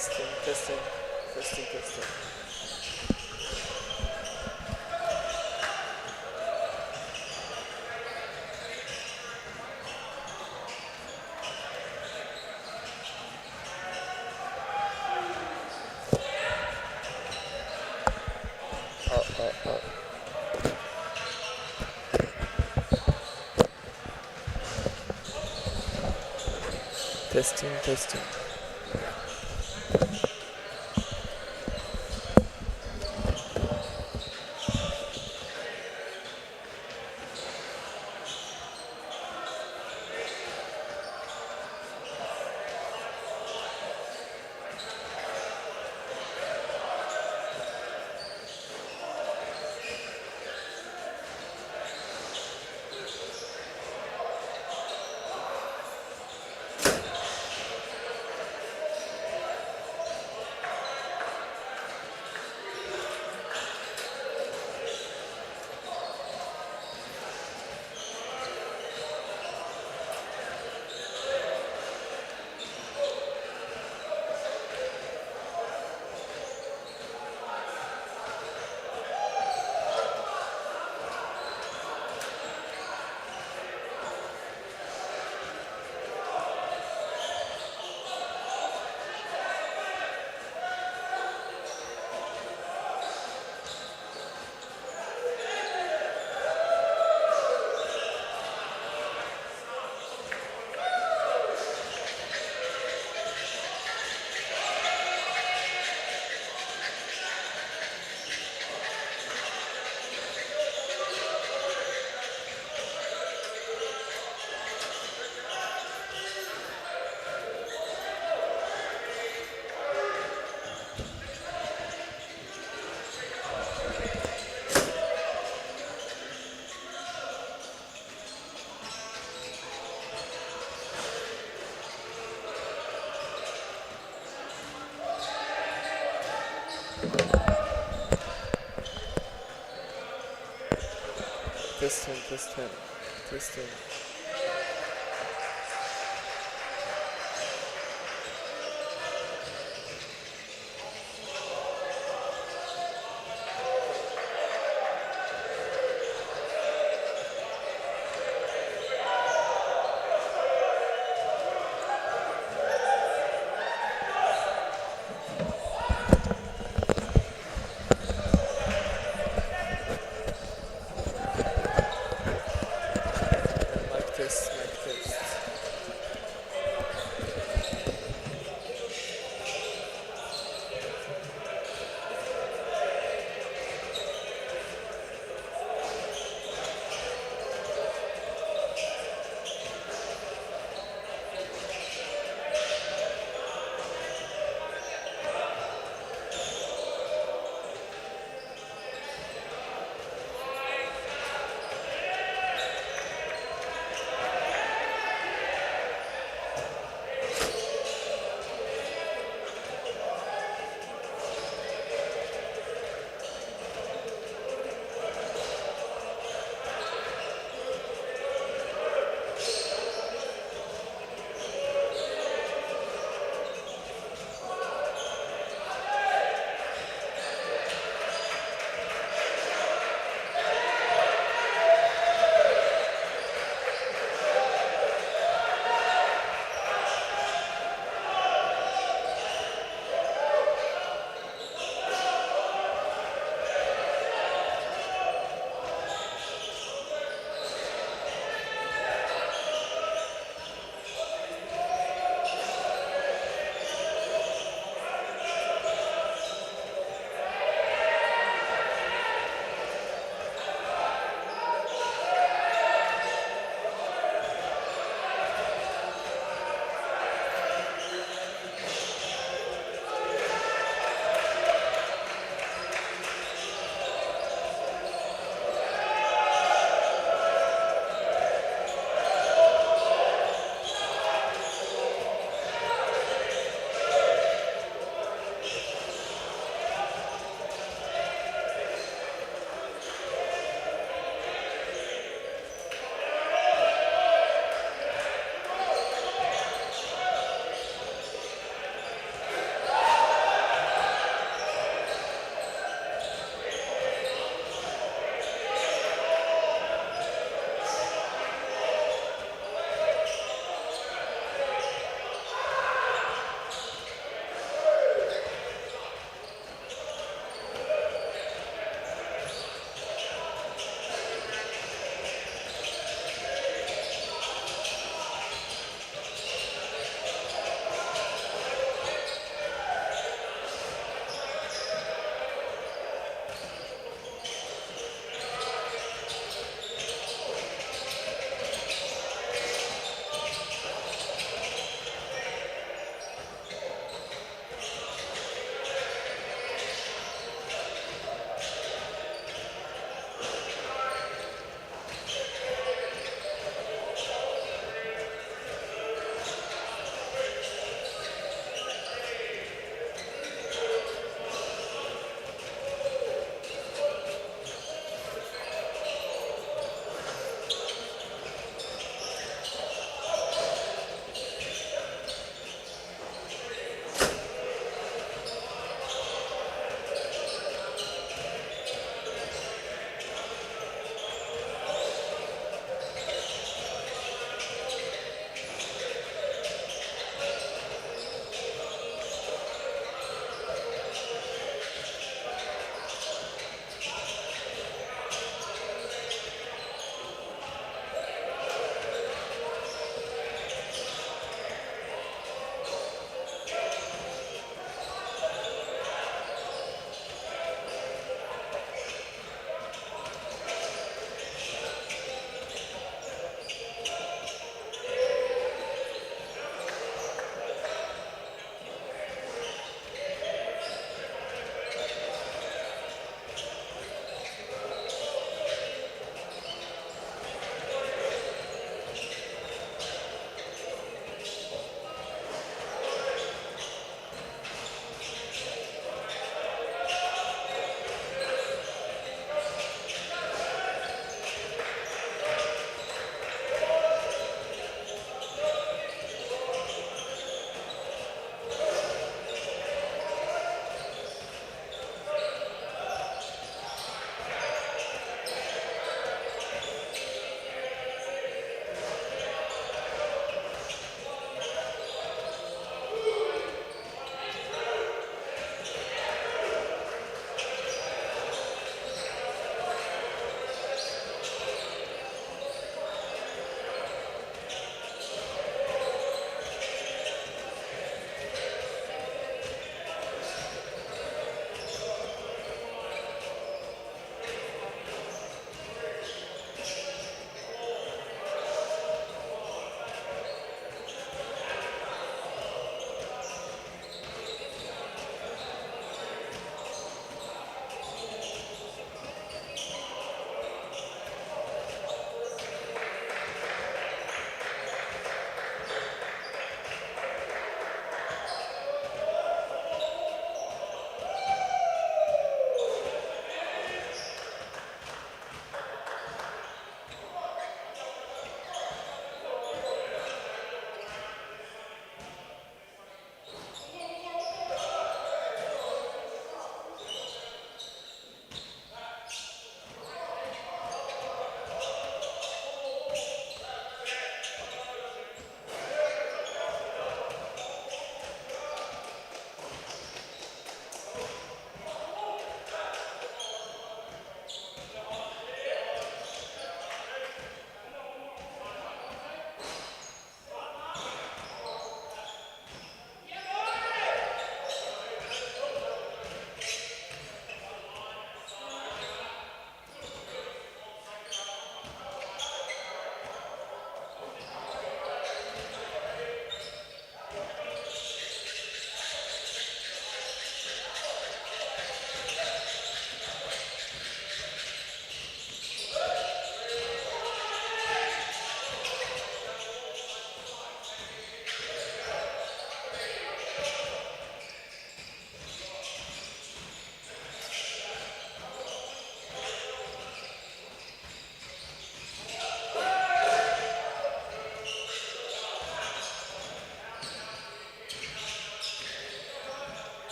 Testing, testing, testing, testing. Oh. Testing, testing. Testing, testing, testing.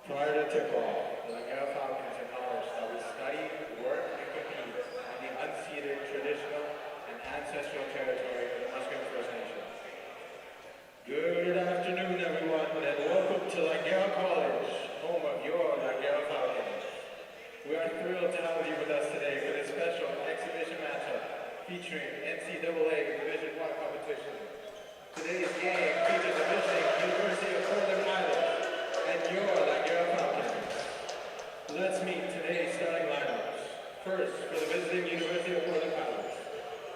Prior to tip-off, the Langara Falcons acknowledge that we study, work, and compete on the unceded, traditional, and ancestral territory of the Musqueam First Nation. Good afternoon, everyone, and welcome to Langara College, home of your Langara Falcons. We are thrilled to have you with us today for this special exhibition matchup featuring NCAA Division I competition. Today's game features a visiting University of Portland Islands and your Langara Falcons. Let's meet today's starting lineups. First, for the visiting University of Portland Islands,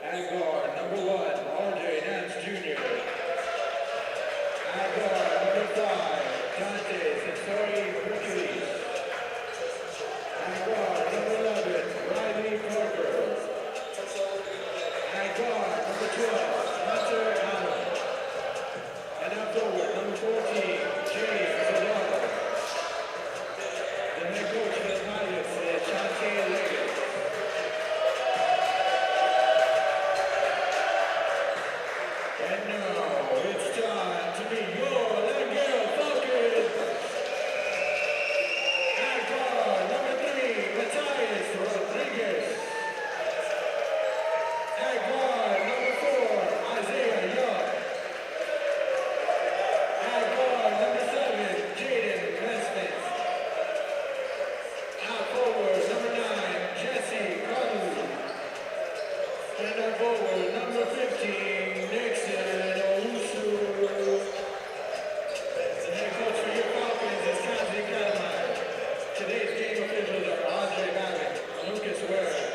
at guard, number 1, RJ Nance Jr. At guard, number 5, Dante Sensori Hercules. At guard, number 11, Riley Parker. At guard, number 12, Hunter Allen. And at forward, number 14, James Zadar. The head coach for the Pilots is Chante Leggett. And now, it's time to meet your Langara Falcons. At guard, number 3, Matthias Rodriguez. At guard, number 4, Isaiah Young. At guard, number 7, Jaden Westman. Out forward, number 9, Jesse Conley. And out forward, number 15, Nixon Owusu. The head coach for your Falcons is Kanzi Catamine. Today's game officials are Andre Mavin, Lucas Ware,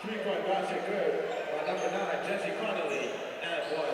Three-point basket good by number 9, Jesse Connolly, and 1.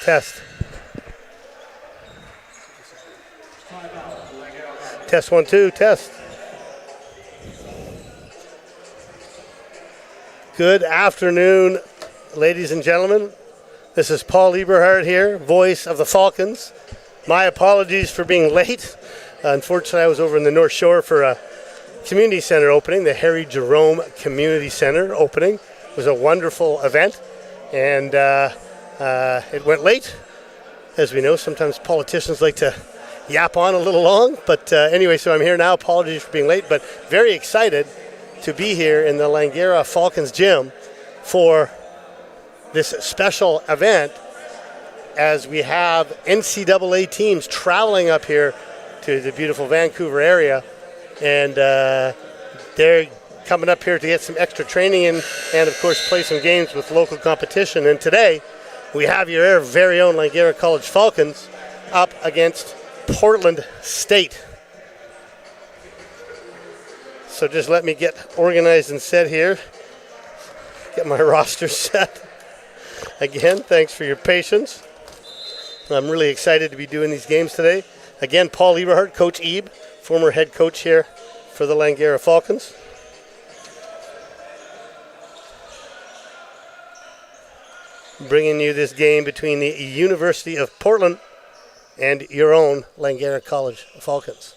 Test. Test 1, 2, test. Good afternoon, ladies and gentlemen. This is Paul Eberhardt here, voice of the Falcons. My apologies for being late. Unfortunately, I was over in the North Shore for a community center opening, the Harry Jerome Community Center opening. It was a wonderful event, and it went late. As we know, sometimes politicians like to yap on a little long, but anyway, so I'm here now. Apologies for being late, but very excited to be here in the Langara Falcons gym for this special event as we have NCAA teams traveling up here to the beautiful Vancouver area, and they're coming up here to get some extra training in and, of course, play some games with local competition. And today we have your very own Langara College Falcons up against Portland State. So just let me get organized and set here, get my roster set. Again, thanks for your patience. I'm really excited to be doing these games today. Again, Paul Eberhardt, Coach Ebe, former head coach here for the Langara Falcons. Bringing you this game between the University of Portland and your own Langara College Falcons.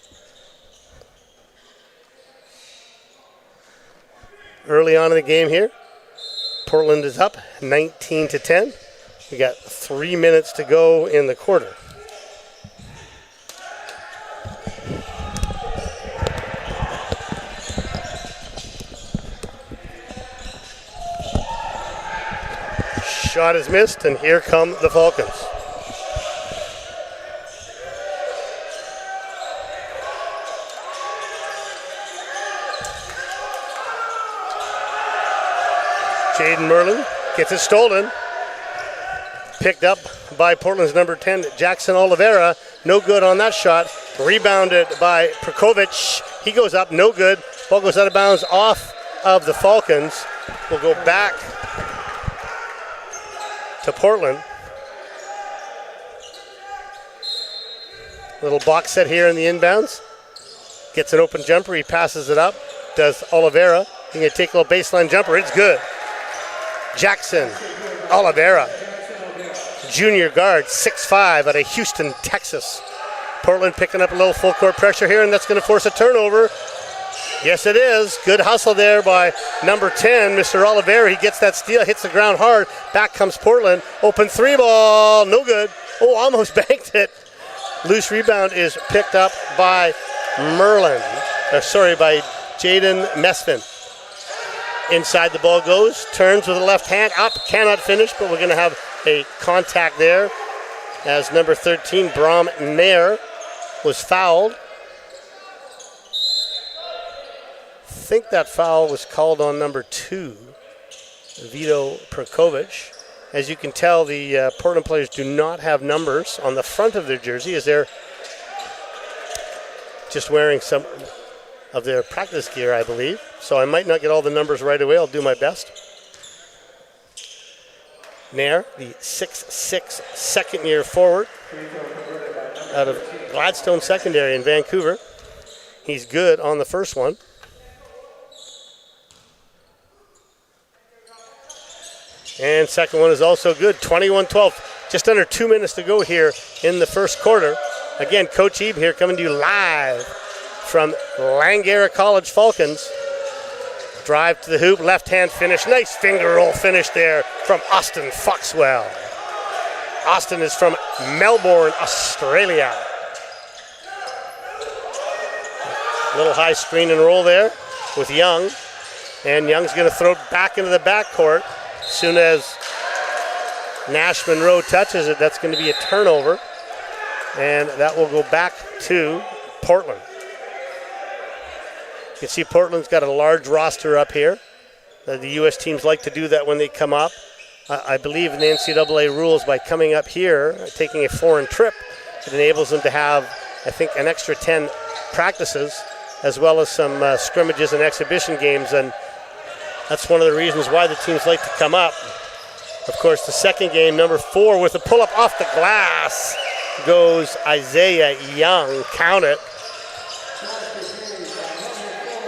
Early on in the game here, Portland is up 19-10. We got 3 minutes to go in the quarter. Shot is missed, and here come the Falcons. Jaden Merlin gets it stolen. Picked up by Portland's number 10, Jackson Oliveira. No good on that shot. Rebounded by Perkovic. He goes up, no good. Ball goes out of bounds off of the Falcons. Will go back to Portland. Little box set here in the inbounds. Gets an open jumper. He passes it up. Does Oliveira. He can take a little baseline jumper. It's good. Jackson Oliveira, junior guard, 6'5", out of Houston, Texas. Portland picking up a little full court pressure here, and that's going to force a turnover. Yes, it is. Good hustle there by number 10, Mr. Oliveira. He gets that steal, hits the ground hard. Back comes Portland. Open three ball, no good. Oh, almost banked it. Loose rebound is picked up by by Jaden Mesfin. Inside the ball goes, turns with the left hand, up, cannot finish, but we're going to have a contact there as number 13, Bram Nair, was fouled. I think that foul was called on number 2, Vito Perkovic. As you can tell, the Portland players do not have numbers on the front of their jersey as they're just wearing some of their practice gear, I believe. So I might not get all the numbers right away. I'll do my best. Nair, the 6'6", second-year forward out of Gladstone Secondary in Vancouver. He's good on the first one. And second one is also good, 21-12. Just under 2 minutes to go here in the first quarter. Again, Coach Ebe here coming to you live from Langara College Falcons. Drive to the hoop, left-hand finish. Nice finger roll finish there from Austin Foxwell. Austin is from Melbourne, Australia. Little high screen and roll there with Young. And Young's going to throw it back into the backcourt. As soon as Nash Monroe touches it, that's going to be a turnover. And that will go back to Portland. You can see Portland's got a large roster up here. The U.S. teams like to do that when they come up. I believe in the NCAA rules, by coming up here, taking a foreign trip, it enables them to have, I think, an extra 10 practices, as well as some scrimmages and exhibition games. And that's one of the reasons why the teams like to come up. Of course, the second game, number 4, with a pull-up off the glass, goes Isaiah Young. Count it.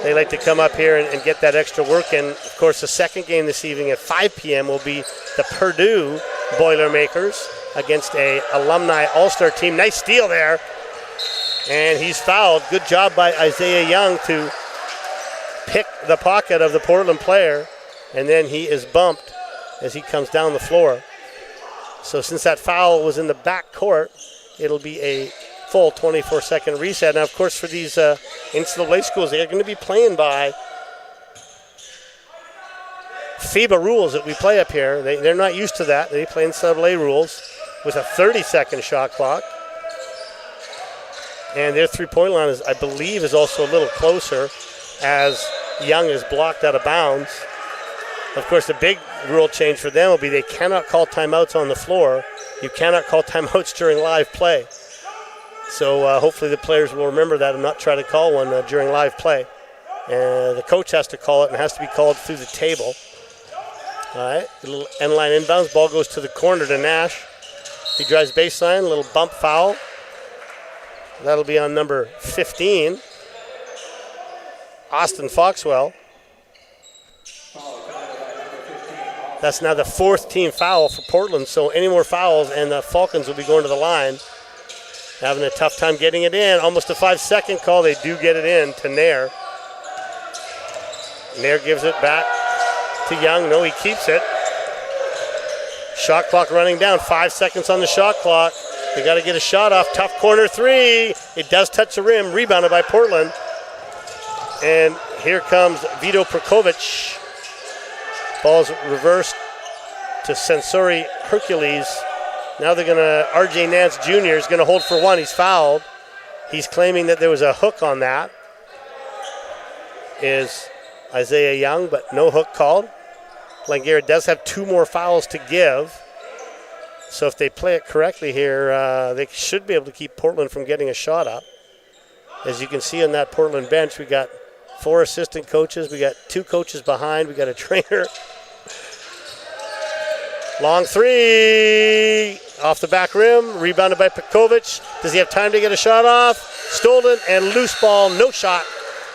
They like to come up here and get that extra work in. Of course, the second game this evening at 5 p.m. will be the Purdue Boilermakers against a alumni all-star team. Nice steal there. And he's fouled. Good job by Isaiah Young to pick the pocket of the Portland player. And then he is bumped as he comes down the floor. So since that foul was in the back court, it'll be a full 24-second reset. Now, of course, for these NCAA schools, they're going to be playing by FIBA rules that we play up here. They're not used to that. They play NCAA rules with a 30-second shot clock. And their three-point line, I believe, is also a little closer as Young is blocked out of bounds. Of course, the big rule change for them will be they cannot call timeouts on the floor. You cannot call timeouts during live play. So hopefully the players will remember that and not try to call one during live play. The coach has to call it, and it has to be called through the table. All right, a little end line inbounds. Ball goes to the corner to Nash. He drives baseline, a little bump foul. That'll be on number 15, Austin Foxwell. That's now the fourth team foul for Portland, so any more fouls and the Falcons will be going to the line. Having a tough time getting it in. Almost a 5-second call. They do get it in to Nair. Nair gives it back to Young. No, he keeps it. Shot clock running down. 5 seconds on the shot clock. They got to get a shot off. Tough corner three. It does touch the rim. Rebounded by Portland. And here comes Vito Perkovic. Ball's reversed to Sensori Hercules. Now they're going to, RJ Nance Jr. is going to hold for one. He's fouled. He's claiming that there was a hook on that. Is Isaiah Young, but no hook called. Langara does have 2 more fouls to give. So if they play it correctly here, they should be able to keep Portland from getting a shot up. As you can see on that Portland bench, we got 4 assistant coaches. We got 2 coaches behind. We got a trainer. Long three, off the back rim, rebounded by Pekovic. Does he have time to get a shot off? Stolen and loose ball, no shot.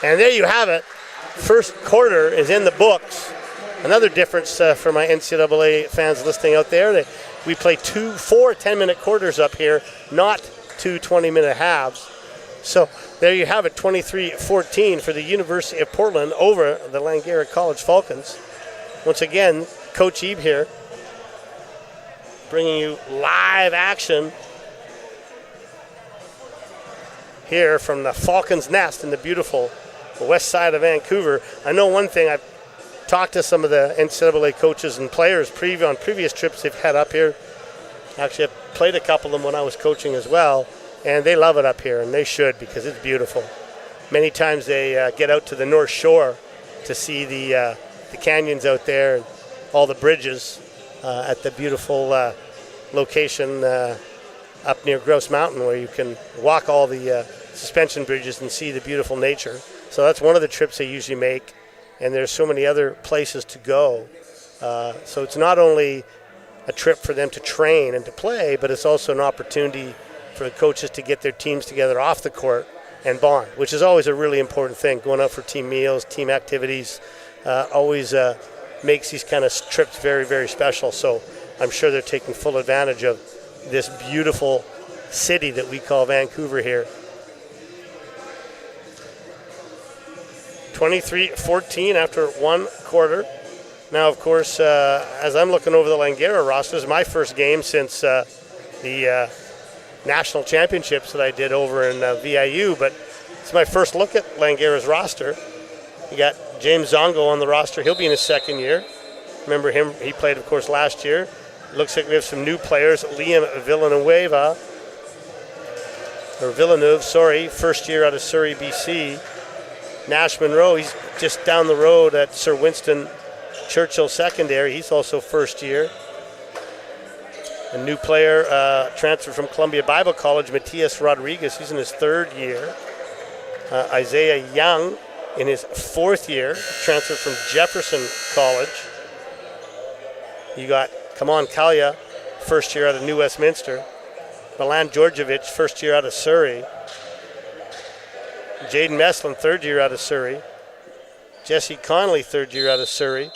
And there you have it. First quarter is in the books. Another difference for my NCAA fans listening out there. We play 4 10-minute quarters up here, not 2 20-minute halves. So there you have it, 23-14 for the University of Portland over the Langara College Falcons. Once again, Coach Ebe here, bringing you live action here from the Falcons' Nest in the beautiful west side of Vancouver. I know one thing, I've talked to some of the NCAA coaches and players on previous trips they've had up here. Actually, I've played a couple of them when I was coaching as well, and they love it up here, and they should because it's beautiful. Many times they get out to the North Shore to see the canyons out there and all the bridges at the beautiful location up near Grouse Mountain where you can walk all the suspension bridges and see the beautiful nature. So that's one of the trips they usually make, and there's so many other places to go. So it's not only a trip for them to train and to play, but it's also an opportunity for the coaches to get their teams together off the court and bond, which is always a really important thing. Going out for team meals, team activities, always makes these kind of trips very, very special. So I'm sure they're taking full advantage of this beautiful city that we call Vancouver here. 23-14 after 1 quarter. Now, of course, as I'm looking over the Langara roster, this is my first game since the national championships that I did over in VIU, but it's my first look at Langara's roster. You got James Zongo on the roster. He'll be in his second year. Remember him, he played, of course, last year. Looks like we have some new players. Liam Villeneuve, first year out of Surrey, BC. Nash Monroe, he's just down the road at Sir Winston Churchill Secondary. He's also first year. A new player transferred from Columbia Bible College, Matias Rodriguez. He's in his 3rd year. Isaiah Young in his 4th year, transferred from Jefferson College. You got Kaman Kalia, first year out of New Westminster. Milan Djordjevic, first year out of Surrey. Jaden Meslin, 3rd year out of Surrey. Jesse Connolly, 3rd year out of Surrey.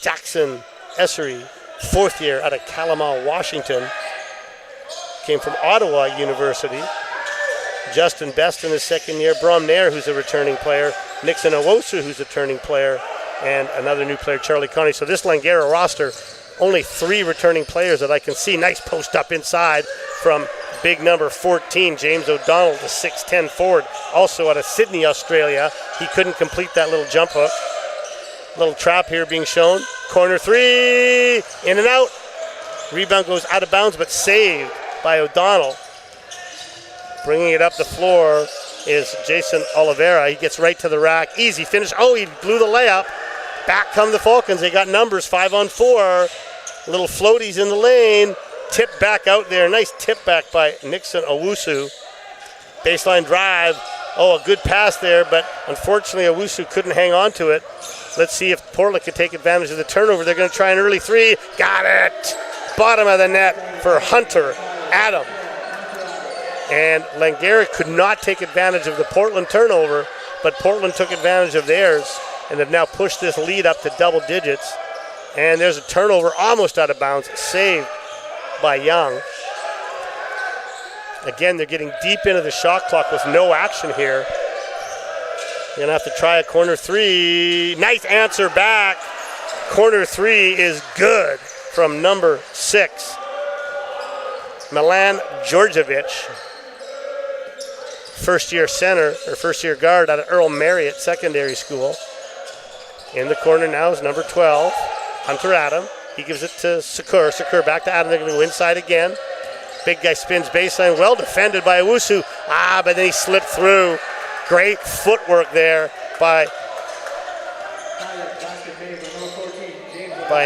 Jackson Essery, 4th year out of Calamar, Washington. Came from Ottawa University. Justin Best in his 2nd year. Brom Nair, who's a returning player. Nixon Owosu, who's a returning player. And another new player, Charlie Connie. So this Langara roster, only 3 returning players that I can see. Nice post up inside from big number 14, James O'Donnell, the 6'10 forward, also out of Sydney, Australia. He couldn't complete that little jump hook. Little trap here being shown. Corner three, in and out. Rebound goes out of bounds, but saved by O'Donnell. Bringing it up the floor is Jason Oliveira. He gets right to the rack. Easy finish. Oh, he blew the layup. Back come the Falcons. They got numbers, 5-on-4. Little floaties in the lane. Tip back out there. Nice tip back by Nixon Owusu. Baseline drive. Oh, a good pass there, but unfortunately Owusu couldn't hang on to it. Let's see if Portland can take advantage of the turnover. They're going to try an early three. Got it! Bottom of the net for Hunter Adam. And Langara could not take advantage of the Portland turnover, but Portland took advantage of theirs and have now pushed this lead up to double digits. And there's a turnover almost out of bounds, saved by Young. Again, they're getting deep into the shot clock with no action here. You're going to have to try a corner three. Nice answer back. Corner three is good from number 6, Milan Djordjevic. First-year center, or first-year guard out of Earl Marriott Secondary School. In the corner now is number 12, Hunter Adam. He gives it to Sakur. Sakur back to Adam. They're going to go inside again. Big guy spins baseline. Well defended by Owusu. But then he slipped through. Great footwork there by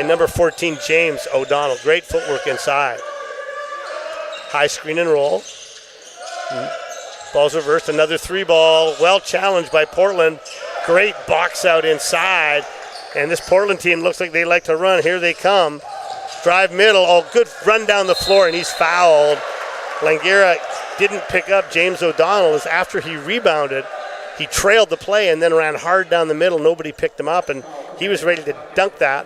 number 14, James O'Donnell. Great footwork inside. High screen and roll. Ball's reversed. Another 3-ball. Well challenged by Portland. Great box out inside. And this Portland team looks like they like to run. Here they come. Drive middle. Oh, good run down the floor, and he's fouled. Langara didn't pick up James O'Donnell as after he rebounded. He trailed the play and then ran hard down the middle. Nobody picked him up, and he was ready to dunk that.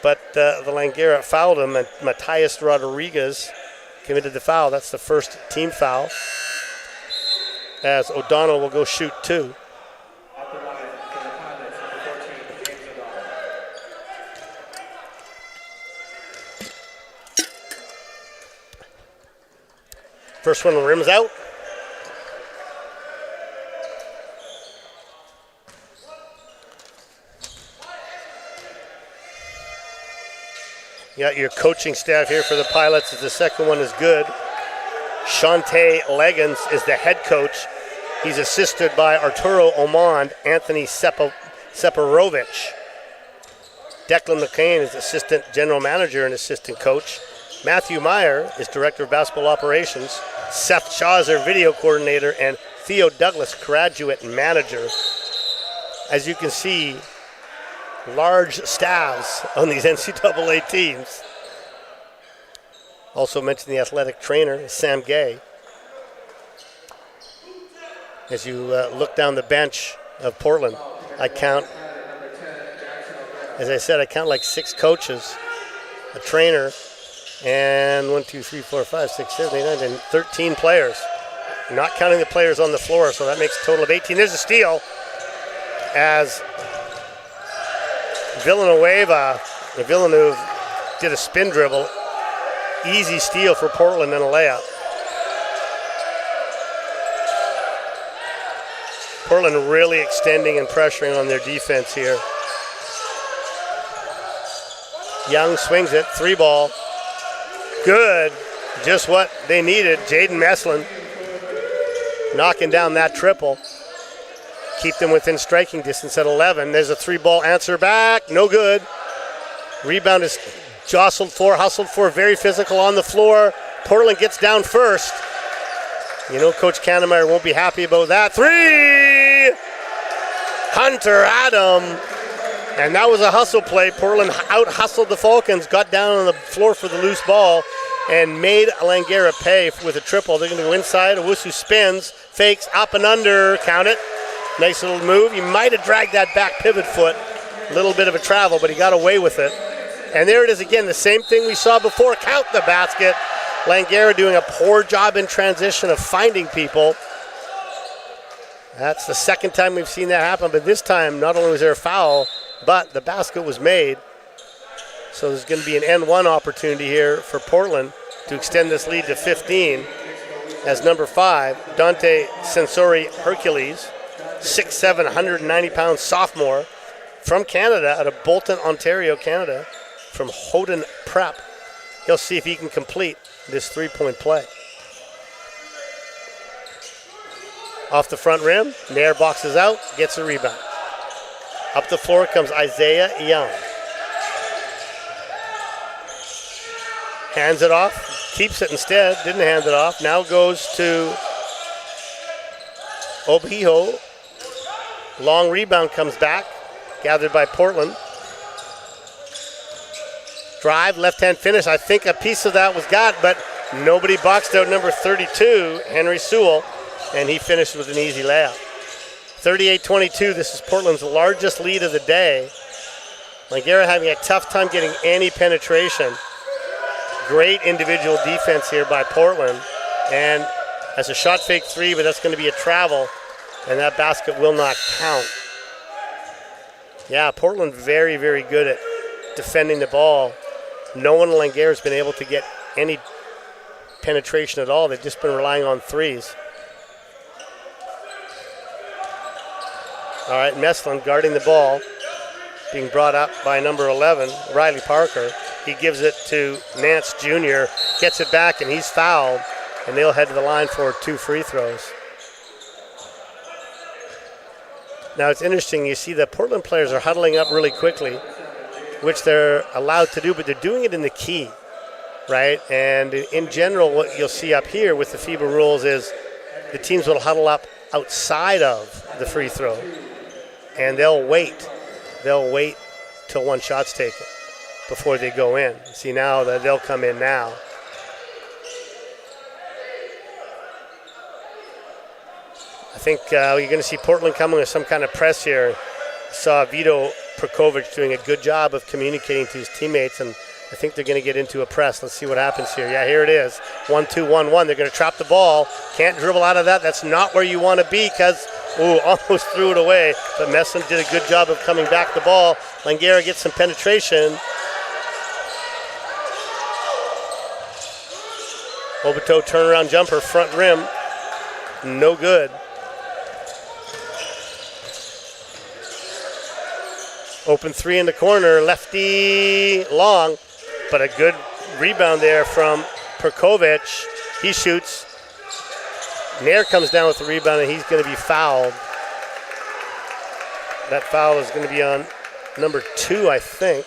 But the Langara fouled him, and Matias Rodriguez committed the foul. That's the first team foul, as O'Donnell will go shoot 2. First one, the rim's out. You got your coaching staff here for the Pilots as the second one is good. Shante Leggins is the head coach. He's assisted by Arturo Omond, Anthony Separovich. Declan McCain is assistant general manager and assistant coach. Matthew Meyer is director of basketball operations. Seth Shaw is their video coordinator, and Theo Douglas, graduate manager. As you can see, large staffs on these NCAA teams. Also mentioned the athletic trainer, Sam Gay. As you look down the bench of Portland, I count, as I said, I count like 6 coaches, a trainer, and 1, 2, 3, 4, 5, 6, 7, 8, 9, and 13 players. Not counting the players on the floor, so that makes a total of 18. There's a steal as Villeneuve did a spin dribble. Easy steal for Portland and a layup. Portland really extending and pressuring on their defense here. Young swings it, 3-ball. Good, just what they needed. Jaden Meslin knocking down that triple. Keep them within striking distance at 11. There's a 3-ball answer back, no good. Rebound is jostled for, hustled for, very physical on the floor. Portland gets down first. You know Coach Kannemeyer won't be happy about that. 3! Hunter Adam. And that was a hustle play. Portland out-hustled the Falcons, got down on the floor for the loose ball, and made Langara pay with a triple. They're going to go inside. Owusu spins, fakes, up and under. Count it. Nice little move. He might have dragged that back pivot foot. A little bit of a travel, but he got away with it. And there it is again, the same thing we saw before. Count the basket. Langara doing a poor job in transition of finding people. That's the second time we've seen that happen, but this time not only was there a foul, but the basket was made. So there's going to be an N1 opportunity here for Portland to extend this lead to 15 as number 5, Dante Sensori Hercules, 6'7", 190-pound sophomore from Canada, out of Bolton, Ontario, Canada, from Houghton Prep. He'll see if he can complete this three-point play. Off the front rim, Nair boxes out, gets a rebound. Up the floor comes Isaiah Young. Hands it off, keeps it instead, didn't hand it off. Now goes to Obiho. Long rebound comes back, gathered by Portland. Drive, left-hand finish. I think a piece of that was got, but nobody boxed out number 32, Henry Sewell, and he finished with an easy layup. 38-22, this is Portland's largest lead of the day. Langara having a tough time getting any penetration. Great individual defense here by Portland. And as a shot fake three, but that's going to be a travel, and that basket will not count. Yeah, Portland very, very good at defending the ball. No one in Langara has been able to get any penetration at all. They've just been relying on threes. All right, Meslin guarding the ball, being brought up by number 11, Riley Parker. He gives it to Nance Jr., gets it back, and he's fouled, and they'll head to the line for 2 free throws. Now it's interesting, you see the Portland players are huddling up really quickly, which they're allowed to do, but they're doing it in the key, right? And in general, what you'll see up here with the FIBA rules is the teams will huddle up outside of the free throw, and they'll wait. They'll wait till one shot's taken before they go in. See now that they'll come in now. I think you're going to see Portland coming with some kind of press here. Saw Vito Perkovic doing a good job of communicating to his teammates, and I think they're going to get into a press. Let's see what happens here. Yeah, here it is. 1-2-1-1. They're going to trap the ball. Can't dribble out of that. That's not where you want to be because, almost threw it away. But Meslin did a good job of coming back the ball. Langara gets some penetration. Obito turnaround jumper, front rim. No good. Open three in the corner, lefty long, but a good rebound there from Perkovic. He shoots. Nair comes down with the rebound, and he's going to be fouled. That foul is going to be on number 2, I think.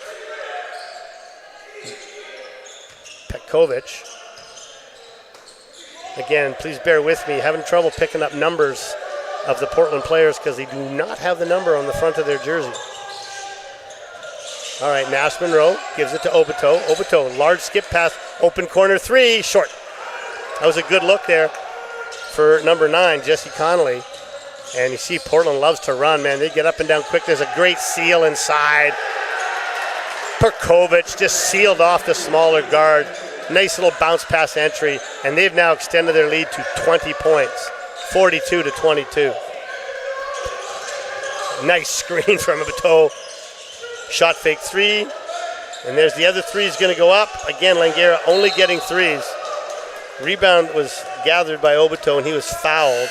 Petkovic. Again, please bear with me. Having trouble picking up numbers of the Portland players because they do not have the number on the front of their jersey. All right, Nash Monroe gives it to Obito. Obito, large skip pass, open corner 3, short. That was a good look there for number 9, Jesse Connolly. And you see Portland loves to run, man. They get up and down quick. There's a great seal inside. Perkovic just sealed off the smaller guard. Nice little bounce pass entry, and they've now extended their lead to 20 points, 42-22. Nice screen from Obito. Shot fake 3, and there's the other 3 is going to go up. Again, Langara only getting 3s. Rebound was gathered by Obito, and he was fouled.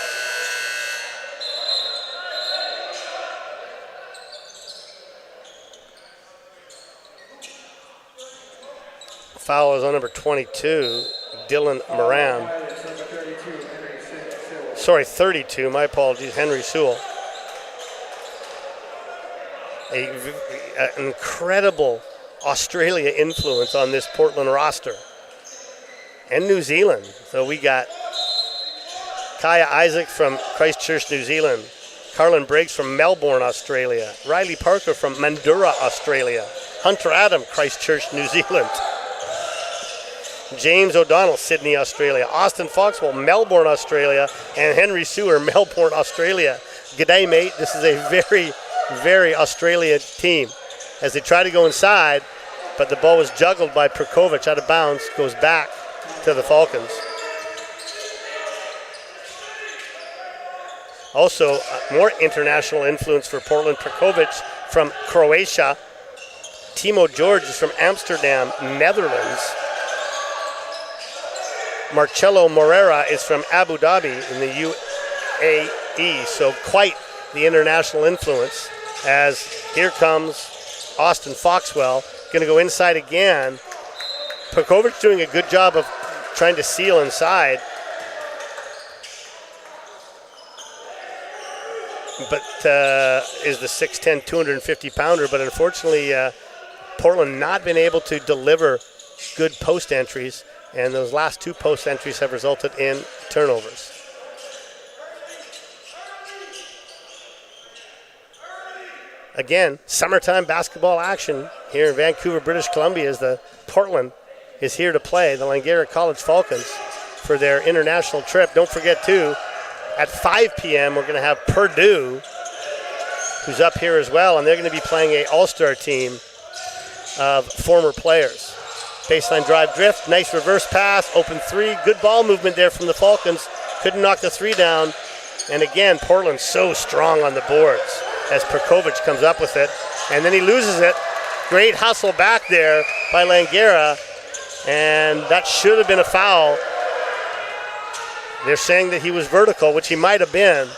Foul is on number 22, Dylan Moran. Sorry, 32, my apologies, Henry Sewell. An incredible Australia influence on this Portland roster. And New Zealand. So we got Kaya Isaac from Christchurch, New Zealand. Carlin Briggs from Melbourne, Australia. Riley Parker from Mandurah, Australia. Hunter Adam, Christchurch, New Zealand. James O'Donnell, Sydney, Australia. Austin Foxwell, Melbourne, Australia. And Henry Sewer, Melbourne, Australia. G'day, mate. This is a very, very Australia team. As they try to go inside, but the ball was juggled by Perkovic out of bounds, goes back to the Falcons. Also, more international influence for Portland. Perkovic from Croatia. Timo George is from Amsterdam, Netherlands. Marcelo Moreira is from Abu Dhabi in the UAE. So quite the international influence, as here comes Austin Foxwell, going to go inside again. Perkovic doing a good job of trying to seal inside. But is the 6'10", 250-pounder. But unfortunately, Portland not been able to deliver good post entries. And those last 2 post entries have resulted in turnovers. again, summertime basketball action here in Vancouver, British Columbia, as the Portland is here to play the Langara College Falcons for their international trip. Don't forget, too, at 5 p.m., we're going to have Purdue, who's up here as well, and they're going to be playing an all-star team of former players. Baseline drive drift, nice reverse pass, open three, good ball movement there from the Falcons. Couldn't knock the three down. And again, Portland's so strong on the boards as Perkovic comes up with it. And then he loses it. Great hustle back there by Langara. And that should have been a foul. They're saying that he was vertical, which he might have been,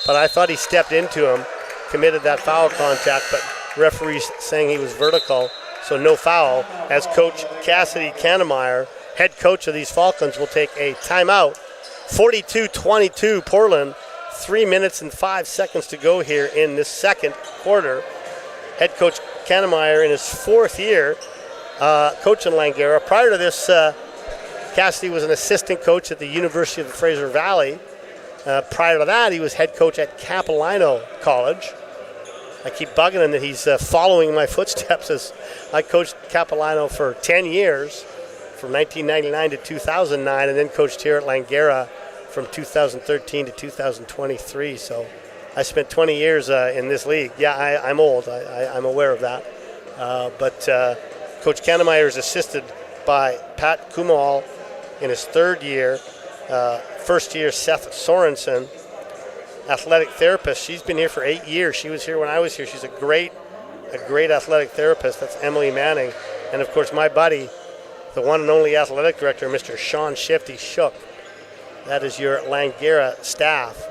but I thought he stepped into him, committed that foul contact, but referee's saying he was vertical, so no foul, as Coach Cassidy Kannemeyer, head coach of these Falcons, will take a timeout. 42-22 Portland, 3 minutes and 5 seconds to go here in this second quarter. Head coach Kannemeyer in his fourth year coaching Langara. Prior to this, Cassidy was an assistant coach at the University of the Fraser Valley. Prior to that, he was head coach at Capilano College. I keep bugging him that he's following my footsteps, as I coached Capilano for 10 years, from 1999 to 2009, and then coached here at Langara from 2013 to 2023. So I spent 20 years in this league. Yeah, I'm old. I'm aware of that. But Coach Kannemeyer is assisted by Pat Kumal in his third year. First year, Seth Sorensen, athletic therapist. She's been here for 8 years. She was here when I was here. She's a great athletic therapist. That's Emily Manning. And, of course, my buddy, the one and only athletic director, Mr. Sean Shifty Shook. That is your Langara staff.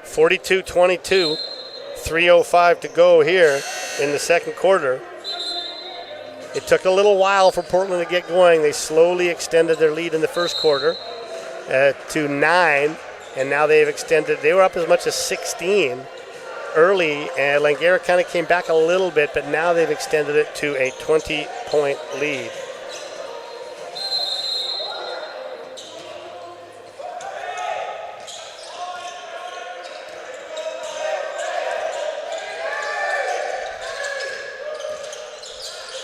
(42-22), 3:05 to go here in the second quarter. It took a little while for Portland to get going. They slowly extended their lead in the first quarter to 9, and now they've extended. They were up as much as 16 early, and Langara kind of came back a little bit, but now they've extended it to a 20-point lead.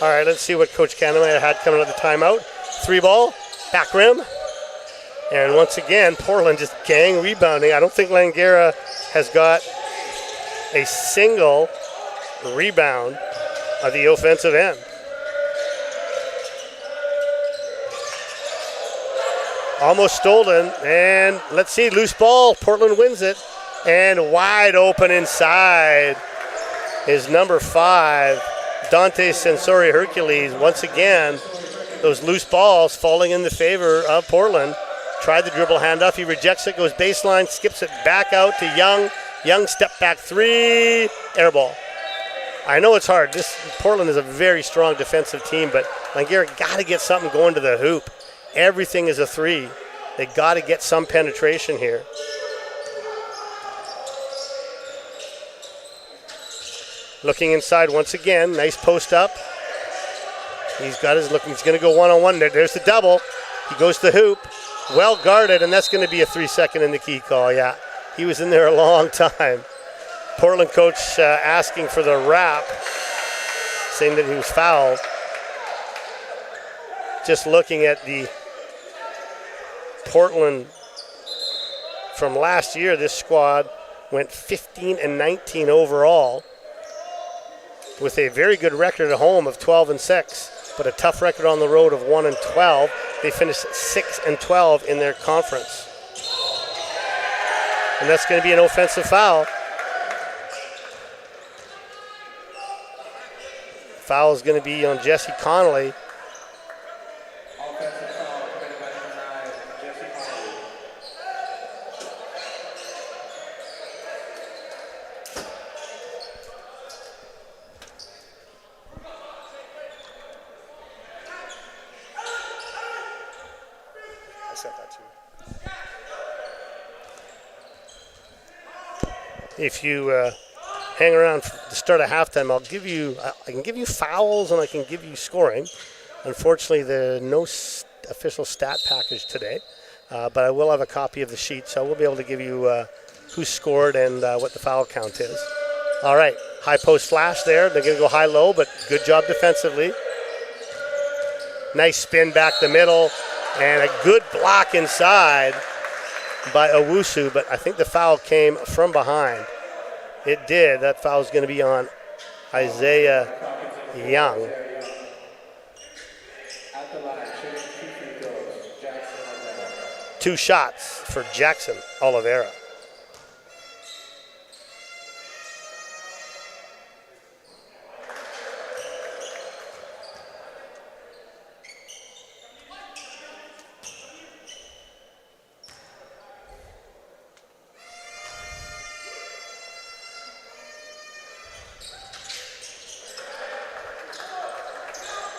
All right, let's see what Coach Kannemeyer had coming at the timeout. 3 ball, back rim. And once again, Portland just gang rebounding. I don't think Langara has got a single rebound at the offensive end. Almost stolen, and let's see, loose ball. Portland wins it, and wide open inside is number 5. Dante Sensori Hercules. Once again, those loose balls falling in the favor of Portland. Tried the dribble handoff. He rejects it, goes baseline, skips it back out to Young. Young step back 3, air ball. I know it's hard. Portland is a very strong defensive team, but Langara got to get something going to the hoop. Everything is a 3. They got to get some penetration here. Looking inside once again, nice post up. He's got his look. He's going to go one-on-one. There's the double. He goes to the hoop, well guarded, and that's going to be a 3-second in the key call. Yeah, he was in there a long time. Portland coach asking for the wrap, saying that he was fouled. Just looking at the Portland from last year, this squad went 15-19 overall, with a very good record at home of 12-6, but a tough record on the road of 1-12. They finished 6-12 in their conference. And that's going to be an offensive foul. Foul is going to be on Jesse Connolly. Offensive foul committed by number 9, Jesse Connolly. I said that too. If you hang around for the start of halftime, I can give you fouls and I can give you scoring. Unfortunately, there's no official stat package today. but I will have a copy of the sheet, so we'll be able to give you who scored and what the foul count is. All right, high post flash there. They're going to go high-low, but good job defensively. Nice spin back the middle, and a good block inside by Owusu, but I think the foul came from behind. It did. That foul is going to be on Isaiah Young. Two shots for Jackson Oliveira.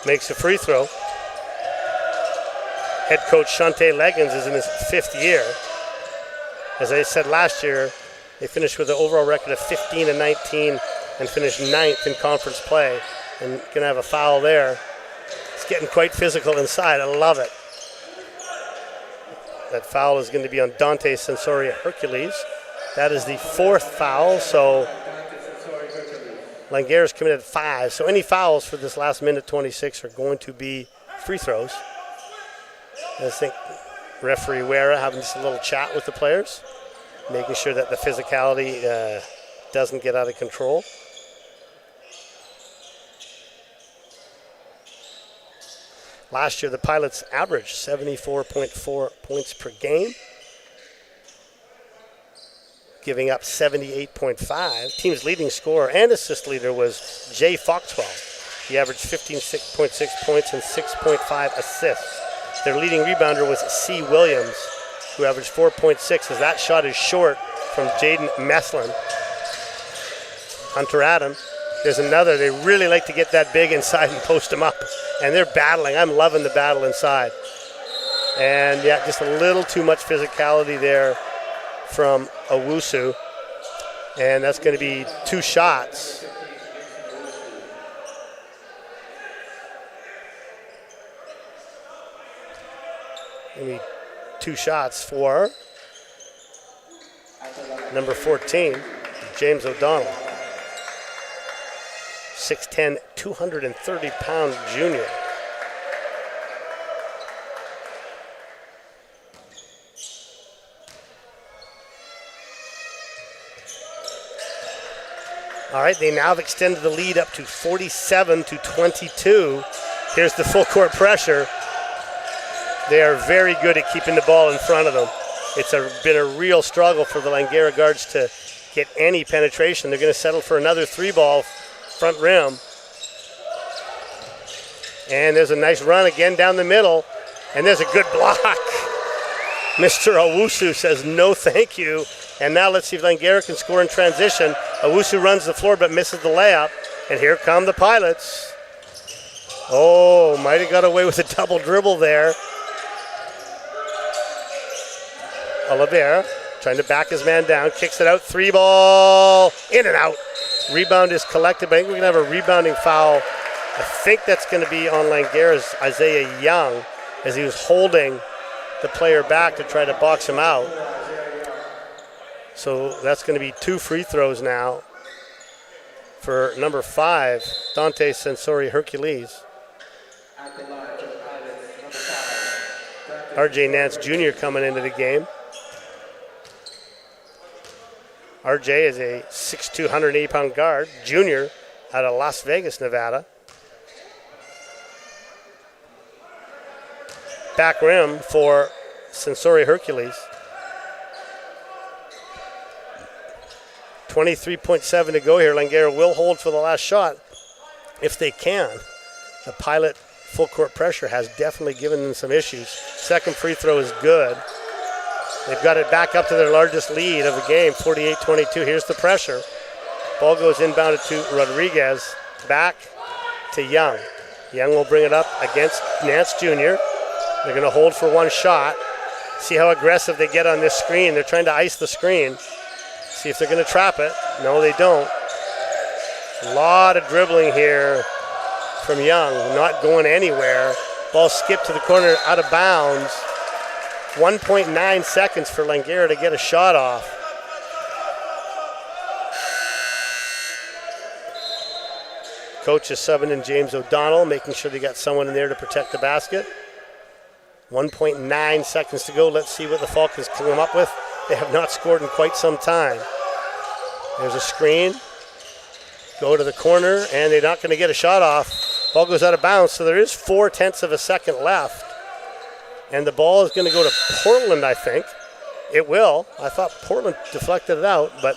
Makes a free throw. Head coach Shante Leggins is in his 5th year. As I said last year, they finished with an overall record of 15-19 and finished 9th in conference play. And going to have a foul there. It's getting quite physical inside. I love it. That foul is going to be on Dante Sensoria Hercules. That is the 4th foul, so Langara's committed 5. So any fouls for this last minute 26 are going to be free throws. I think referee Wera having just a little chat with the players, making sure that the physicality doesn't get out of control. Last year, the Pilots averaged 74.4 points per game, giving up 78.5. Team's leading scorer and assist leader was Jay Foxwell. He averaged 15.6 points and 6.5 assists. Their leading rebounder was C. Williams, who averaged 4.6, as that shot is short from Jaden Meslin. Hunter Adam, there's another. They really like to get that big inside and post him up, and they're battling. I'm loving the battle inside. And yeah, just a little too much physicality there from Owusu, and that's going to be 2 shots. Maybe 2 shots for number 14, James O'Donnell. 6'10", 230-pound junior. All right, they now have extended the lead up to 47-22. Here's the full court pressure. They are very good at keeping the ball in front of them. It's been a real struggle for the Langara guards to get any penetration. They're going to settle for another 3-ball front rim. And there's a nice run again down the middle. And there's a good block. Mr. Owusu says no thank you. And now let's see if Langara can score in transition. Owusu runs the floor but misses the layup. And here come the Pilots. Oh, might have got away with a double dribble there. Oliveira trying to back his man down, kicks it out, 3-ball, in and out. Rebound is collected, but I think we're going to have a rebounding foul. I think that's going to be on Langara's Isaiah Young, as he was holding the player back to try to box him out. So that's going to be 2 free throws now for number 5, Dante Sensori Hercules. RJ Nance Jr. coming into the game. RJ is a 6'2", 180-pound guard, junior out of Las Vegas, Nevada. Back rim for Sensori Hercules. 23.7 to go here. Langara will hold for the last shot if they can. The Pilot full court pressure has definitely given them some issues. Second free throw is good. They've got it back up to their largest lead of the game, 48-22. Here's the pressure. Ball goes inbounded to Rodriguez. Back to Young. Young will bring it up against Nance Jr. They're going to hold for 1 shot. See how aggressive they get on this screen. They're trying to ice the screen. See if they're going to trap it. No, they don't. A lot of dribbling here from Young, not going anywhere. Ball skipped to the corner, out of bounds. 1.9 seconds for Langara to get a shot off. Coach is subbing in James O'Donnell, making sure they got someone in there to protect the basket. 1.9 seconds to go. Let's see what the Falcons come up with. They have not scored in quite some time. There's a screen. Go to the corner, and they're not going to get a shot off. Ball goes out of bounds, so there is 0.4 of a second left. And the ball is going to go to Portland, I think. It will. I thought Portland deflected it out, but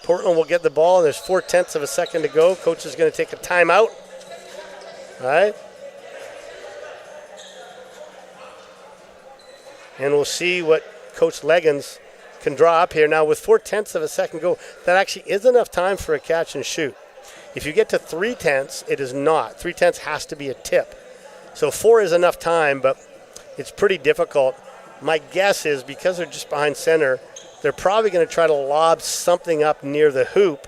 Portland will get the ball, and there's 0.4 of a second to go. Coach is going to take a timeout. All right. And we'll see what Coach Leggins can draw up here. Now, with 0.4 of a second go, that actually is enough time for a catch and shoot. If you get to 0.3, it is not. 0.3 has to be a tip. So 4 is enough time, but it's pretty difficult. My guess is because they're just behind center, they're probably going to try to lob something up near the hoop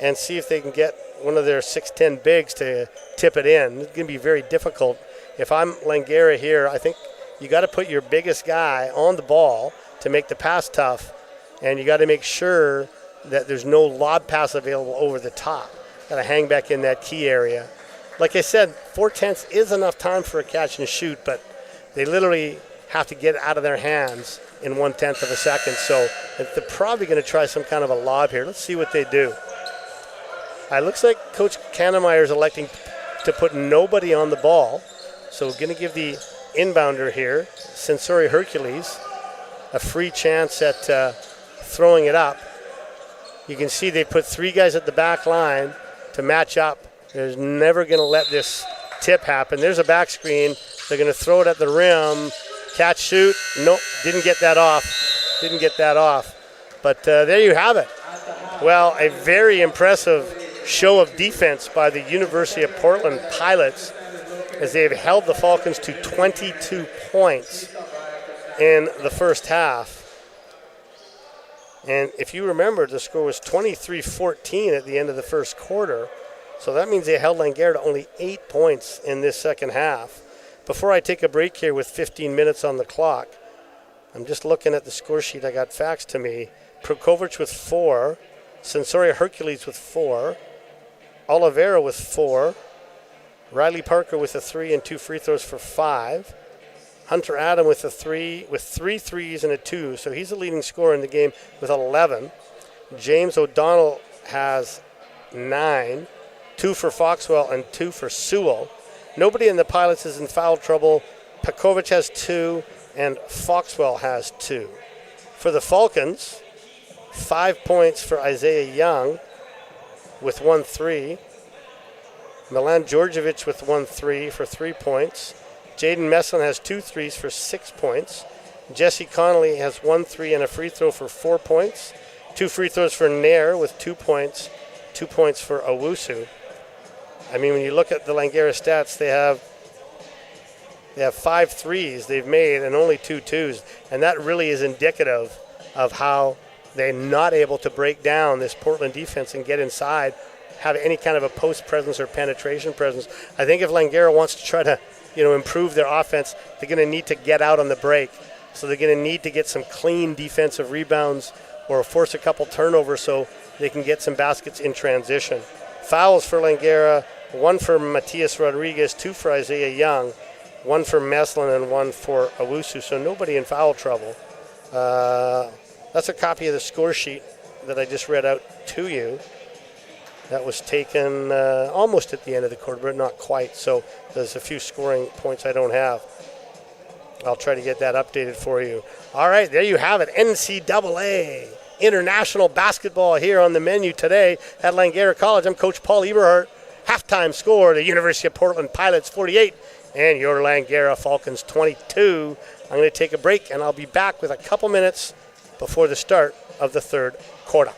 and see if they can get one of their 6'10 bigs to tip it in. It's going to be very difficult. If I'm Langara here, I think you got to put your biggest guy on the ball to make the pass tough, and you got to make sure that there's no lob pass available over the top. Got to hang back in that key area. Like I said, 0.4 is enough time for a catch and shoot, but they literally have to get it out of their hands in 0.1 of a second. So they're probably going to try some kind of a lob here. Let's see what they do. It looks like Coach Kannemeyer is electing to put nobody on the ball. So we're going to give the inbounder here, Sensori Hercules, a free chance at throwing it up. You can see they put 3 guys at the back line to match up. They're never going to let this tip happen. There's a back screen. They're going to throw it at the rim. Catch, shoot. Nope, didn't get that off. Didn't get that off. But there you have it. Well, a very impressive show of defense by the University of Portland Pilots as they have held the Falcons to 22 points in the first half. And if you remember, the score was 23-14 at the end of the first quarter. So that means they held Langara to only 8 points in this second half. Before I take a break here with 15 minutes on the clock, I'm just looking at the score sheet I got faxed to me. Prokovic with 4, Sensori Hercules with 4, Oliveira with 4, Riley Parker with a 3 and 2 free throws for 5, Hunter Adam with a 3, with 3 threes and a 2, so he's the leading scorer in the game with 11. James O'Donnell has 9, 2 for Foxwell and 2 for Sewell. Nobody in the Pilots is in foul trouble. Pekovic has 2 and Foxwell has 2. For the Falcons, 5 points for Isaiah Young with 1 3. Milan Djordjevic with 1 3 for 3 points. Jaden Meslin has 2 threes for 6 points. Jesse Connolly has 1 3 and a free throw for 4 points. 2 free throws for Nair with 2 points. 2 points for Owusu. I mean, when you look at the Langara stats, they have 5 threes they've made and only 2 twos. And that really is indicative of how they're not able to break down this Portland defense and get inside, have any kind of a post presence or penetration presence. I think if Langara wants to try to, improve their offense, they're going to need to get out on the break. So they're going to need to get some clean defensive rebounds or force a couple turnovers so they can get some baskets in transition. Fouls for Langara, 1 for Matias Rodriguez, 2 for Isaiah Young, 1 for Meslin, and 1 for Owusu. So nobody in foul trouble. That's a copy of the score sheet that I just read out to you. That was taken almost at the end of the quarter, but not quite. So there's a few scoring points I don't have. I'll try to get that updated for you. All right, there you have it. NCAA International Basketball here on the menu today at Langara College. I'm Coach Paul Eberhardt. Halftime score, the University of Portland Pilots 48 and your Langara Falcons 22. I'm going to take a break, and I'll be back with a couple minutes before the start of the third quarter.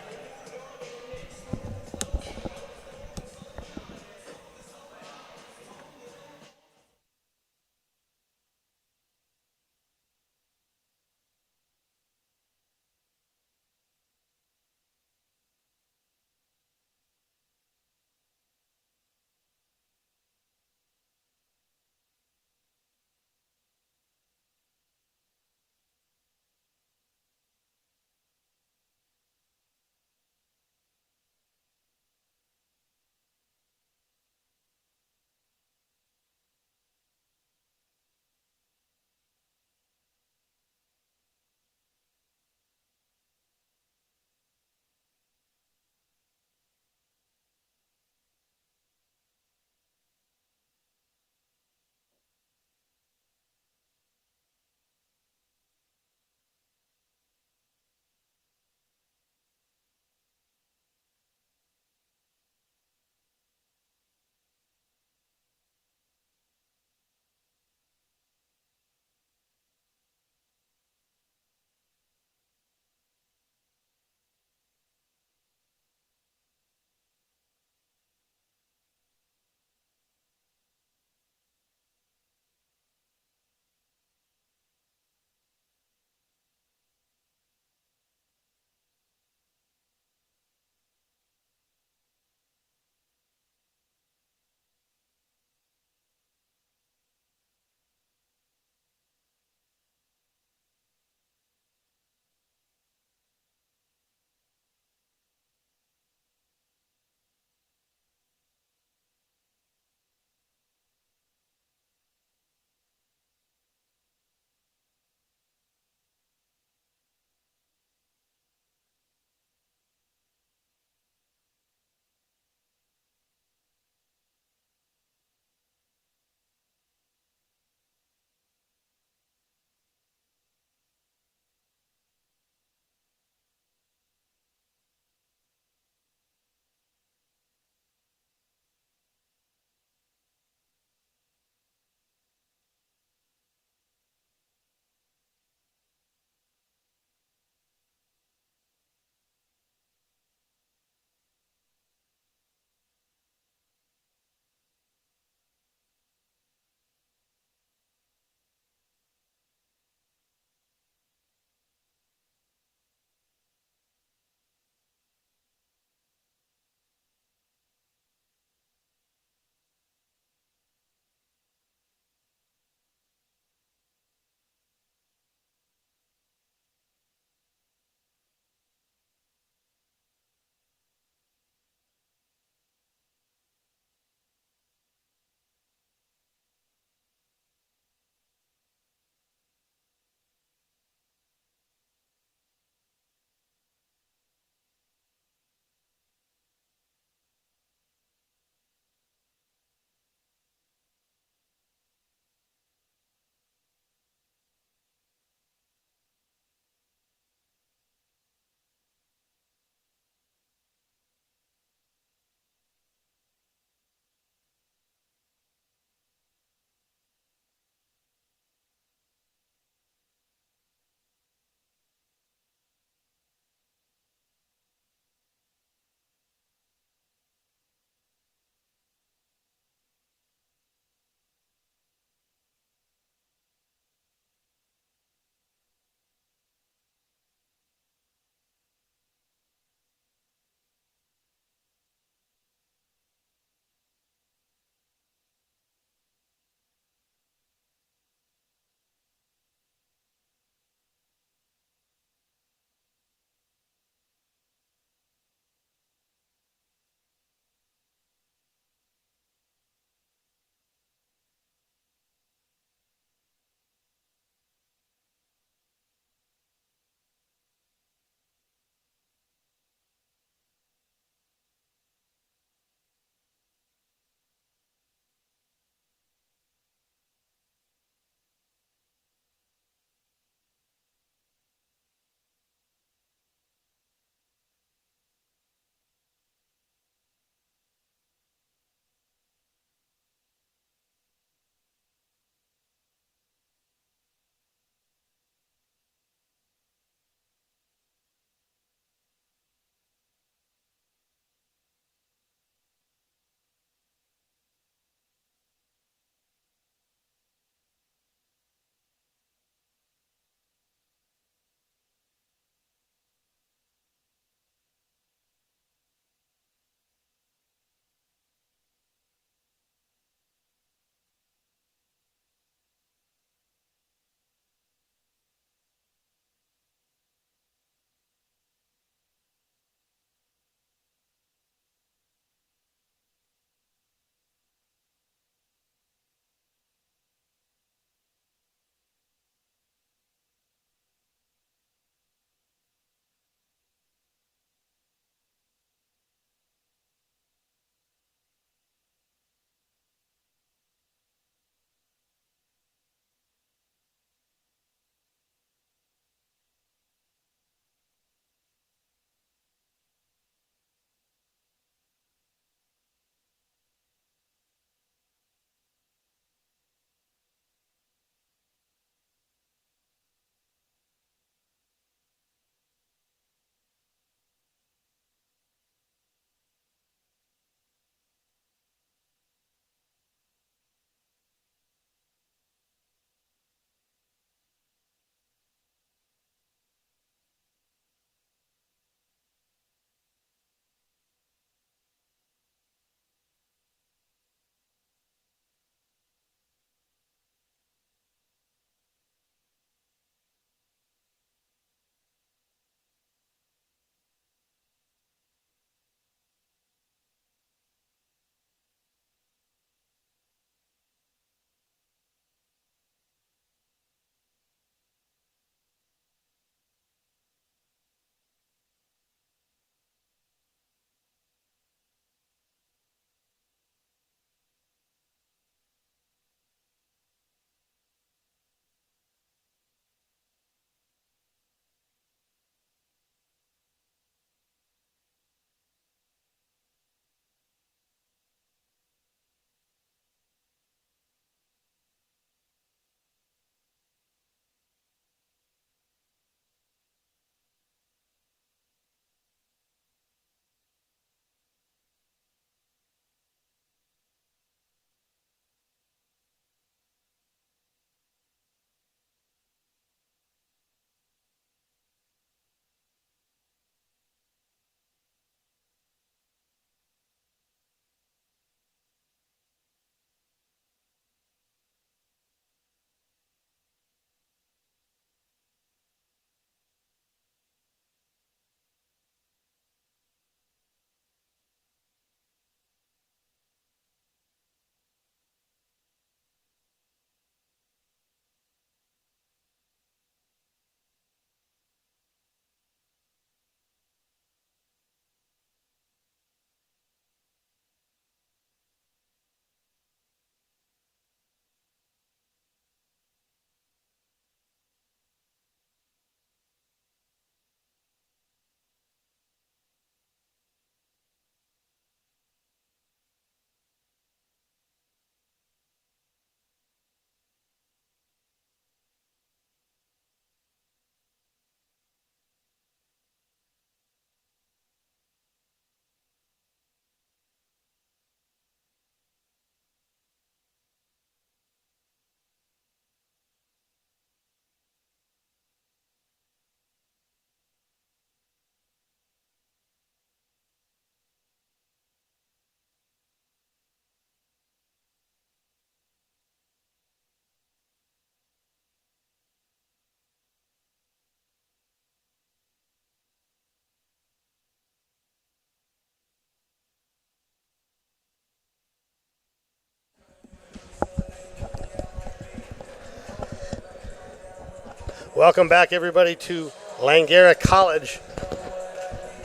Welcome back, everybody, to Langara College,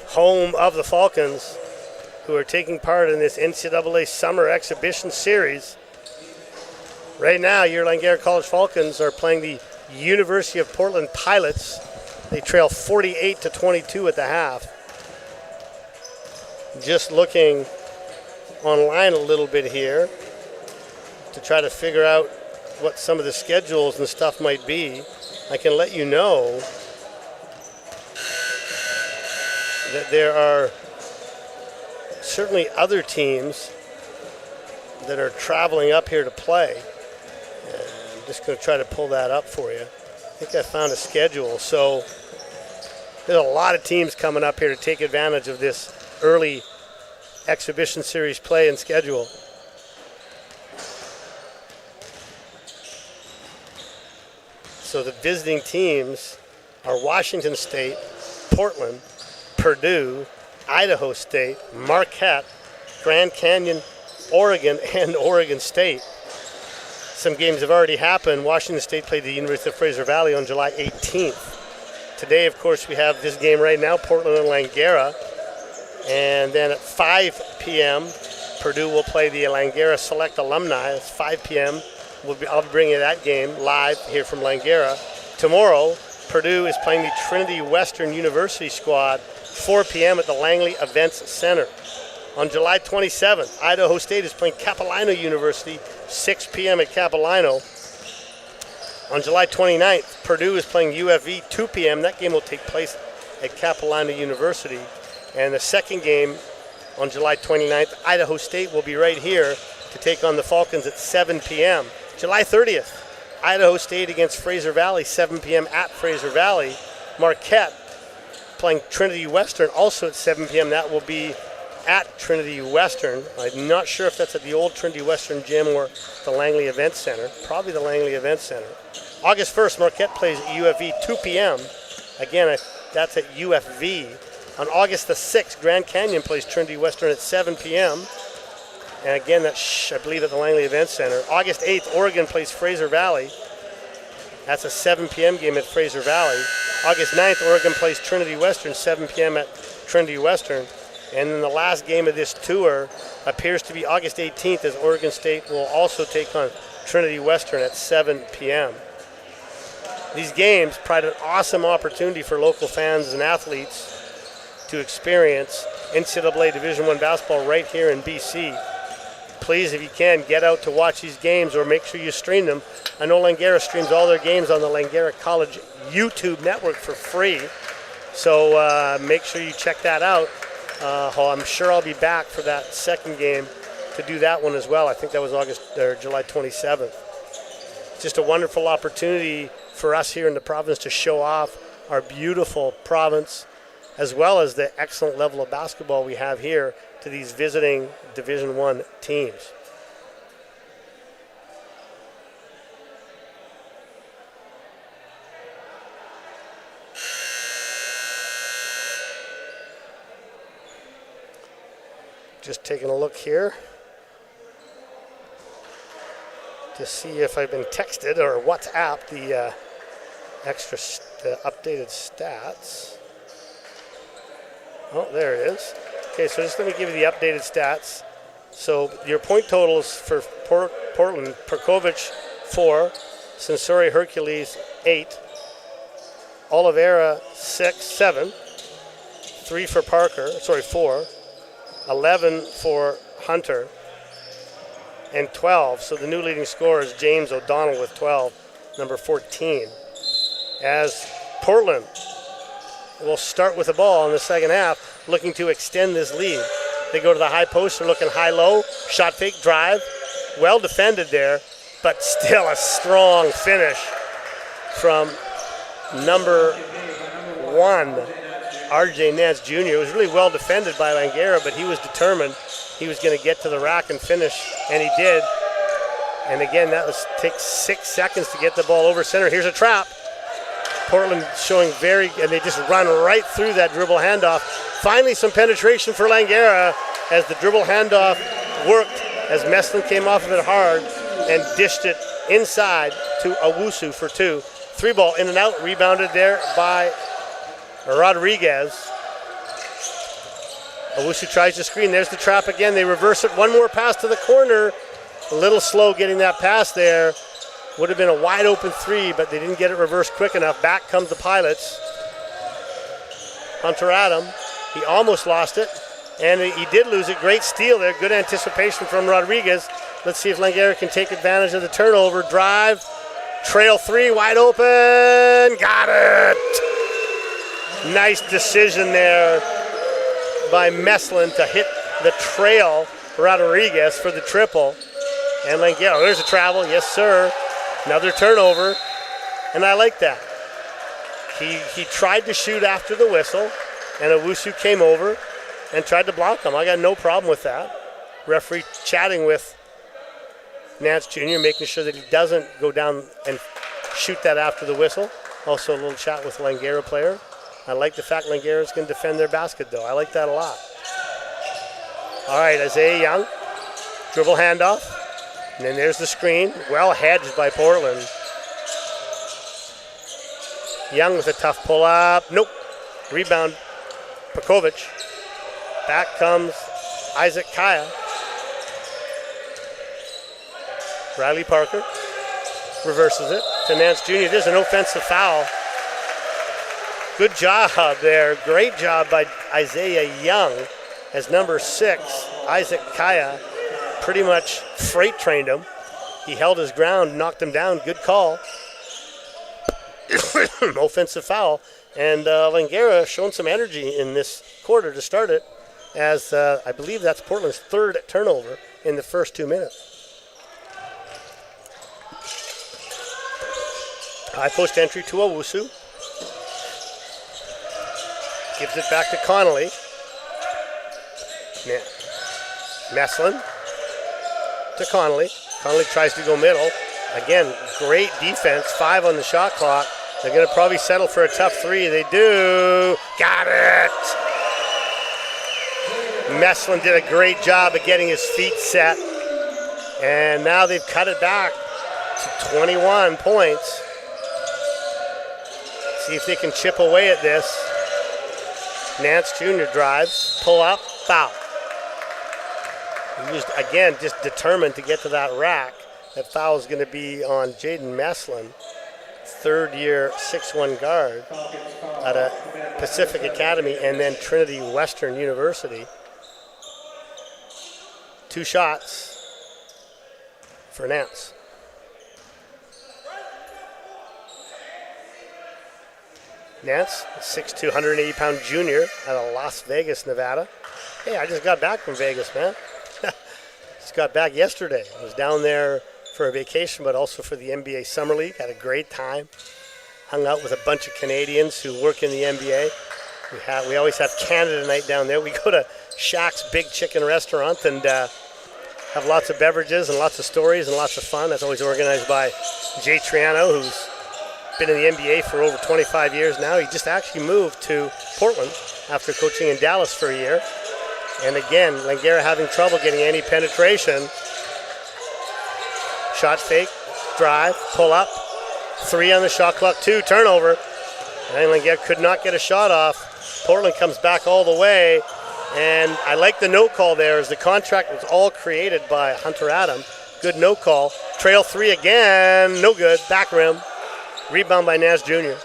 home of the Falcons, who are taking part in this NCAA Summer Exhibition Series. Right now, your Langara College Falcons are playing the University of Portland Pilots. They trail 48-22 at the half. Just looking online a little bit here to try to figure out what some of the schedules and stuff might be. I can let you know that there are certainly other teams that are traveling up here to play. And I'm just going to try to pull that up for you. I think I found a schedule. So there's a lot of teams coming up here to take advantage of this early exhibition series play and schedule. So the visiting teams are Washington State, Portland, Purdue, Idaho State, Marquette, Grand Canyon, Oregon, and Oregon State. Some games have already happened. Washington State played the University of Fraser Valley on July 18th. Today, of course, we have this game right now, Portland and Langara. And then at 5 p.m., Purdue will play the Langara Select Alumni. It's 5 p.m. I'll be bringing you that game live here from Langara. Tomorrow, Purdue is playing the Trinity Western University squad, 4 p.m. at the Langley Events Center. On July 27th, Idaho State is playing Capilano University, 6 p.m. at Capilano. On July 29th, Purdue is playing UFV, 2 p.m. That game will take place at Capilano University. And the second game on July 29th, Idaho State will be right here to take on the Falcons at 7 p.m. July 30th, Idaho State against Fraser Valley, 7 p.m. at Fraser Valley. Marquette playing Trinity Western also at 7 p.m. That will be at Trinity Western. I'm not sure if that's at the old Trinity Western gym or the Langley Event Center. Probably the Langley Event Center. August 1st, Marquette plays at UFV, 2 p.m. Again, that's at UFV. On August the 6th, Grand Canyon plays Trinity Western at 7 p.m. And again, that's, I believe, at the Langley Event Center. August 8th, Oregon plays Fraser Valley. That's a 7 p.m. game at Fraser Valley. August 9th, Oregon plays Trinity Western, 7 p.m. at Trinity Western. And then the last game of this tour appears to be August 18th, as Oregon State will also take on Trinity Western at 7 p.m. These games provide an awesome opportunity for local fans and athletes to experience NCAA Division I basketball right here in BC. Please, if you can, get out to watch these games or make sure you stream them. I know Langara streams all their games on the Langara College YouTube network for free. So make sure you check that out. I'm sure I'll be back for that second game to do that one as well. I think that was July 27th. Just a wonderful opportunity for us here in the province to show off our beautiful province, as well as the excellent level of basketball we have here to these visiting Division I teams. Just taking a look here to see if I've been texted or WhatsApp the the updated stats. Oh, there it is. Okay, so just let me give you the updated stats. So your point totals for Portland: Perkovic 4, Sensori Hercules 8, Oliveira 7, 3 for 4, 11 for Hunter, and 12. So the new leading scorer is James O'Donnell with 12, number 14. As Portland will start with the ball in the second half, looking to extend this lead. They go to the high post, they're looking high-low, shot fake, drive. Well defended there, but still a strong finish from number 1, R.J. Nance Jr. It was really well defended by Langara, but he was determined he was going to get to the rack and finish, and he did. And again, takes 6 seconds to get the ball over center. Here's a trap. Portland showing and they just run right through that dribble handoff. Finally, some penetration for Langara as the dribble handoff worked, as Meslin came off of it hard and dished it inside to Owusu for 2. Three ball in and out, rebounded there by Rodriguez. Owusu tries to screen. There's the trap again. They reverse it. One more pass to the corner. A little slow getting that pass there. Would have been a wide open three, but they didn't get it reversed quick enough. Back comes the Pilots. Hunter Adam, he almost lost it, and he did lose it. Great steal there. Good anticipation from Rodriguez. Let's see if Langara can take advantage of the turnover. Drive, trail three, wide open. Got it. Nice decision there by Meslin to hit the trail Rodriguez for the triple. And Langara, there's a travel. Yes, sir. Another turnover, and I like that. He tried to shoot after the whistle, and Owusu came over and tried to block him. I got no problem with that. Referee chatting with Nance Jr., making sure that he doesn't go down and shoot that after the whistle. Also a little chat with Langara player. I like the fact Langara's going to defend their basket, though. I like that a lot. All right, Isaiah Young, dribble handoff. And then there's the screen, well hedged by Portland. Young with a tough pull-up. Nope. Rebound, Pekovic. Back comes Isaac Kaya. Riley Parker reverses it to Nance Jr. There's an offensive foul. Good job there. Great job by Isaiah Young as number 6, Isaac Kaya, pretty much freight trained him. He held his ground, knocked him down. Good call. Offensive foul. And Langara showing some energy in this quarter to start it, as I believe that's Portland's third turnover in the first 2 minutes. High post entry to Owusu. Gives it back to Connolly. Yeah. Meslin to Connolly. Connolly tries to go middle. Again, great defense. 5 on the shot clock. They're going to probably settle for a tough 3. They do. Got it. Meslin did a great job of getting his feet set. And now they've cut it back to 21 points. See if they can chip away at this. Nance Jr. drives, pull up, foul. He was, again, just determined to get to that rack. That foul is going to be on Jaden Meslin, third-year 6'1" guard at a Pacific Academy and then Trinity Western University. 2 shots for Nance. Nance, 6'2", 180-pound junior out of Las Vegas, Nevada. Hey, I just got back from Vegas, man. Just got back yesterday. I was down there for a vacation, but also for the NBA Summer League. Had a great time. Hung out with a bunch of Canadians who work in the NBA. We always have Canada night down there. We go to Shaq's Big Chicken Restaurant and have lots of beverages and lots of stories and lots of fun. That's always organized by Jay Triano, who's been in the NBA for over 25 years now. He just actually moved to Portland after coaching in Dallas for a year. And again, Langara having trouble getting any penetration. Shot fake, drive, pull up. 3 on the shot clock, 2, turnover. And Langara could not get a shot off. Portland comes back all the way. And I like the no call there, as the contract was all created by Hunter Adam. Good no call. Trail 3 again, no good. Back rim. Rebound by Nance Jr.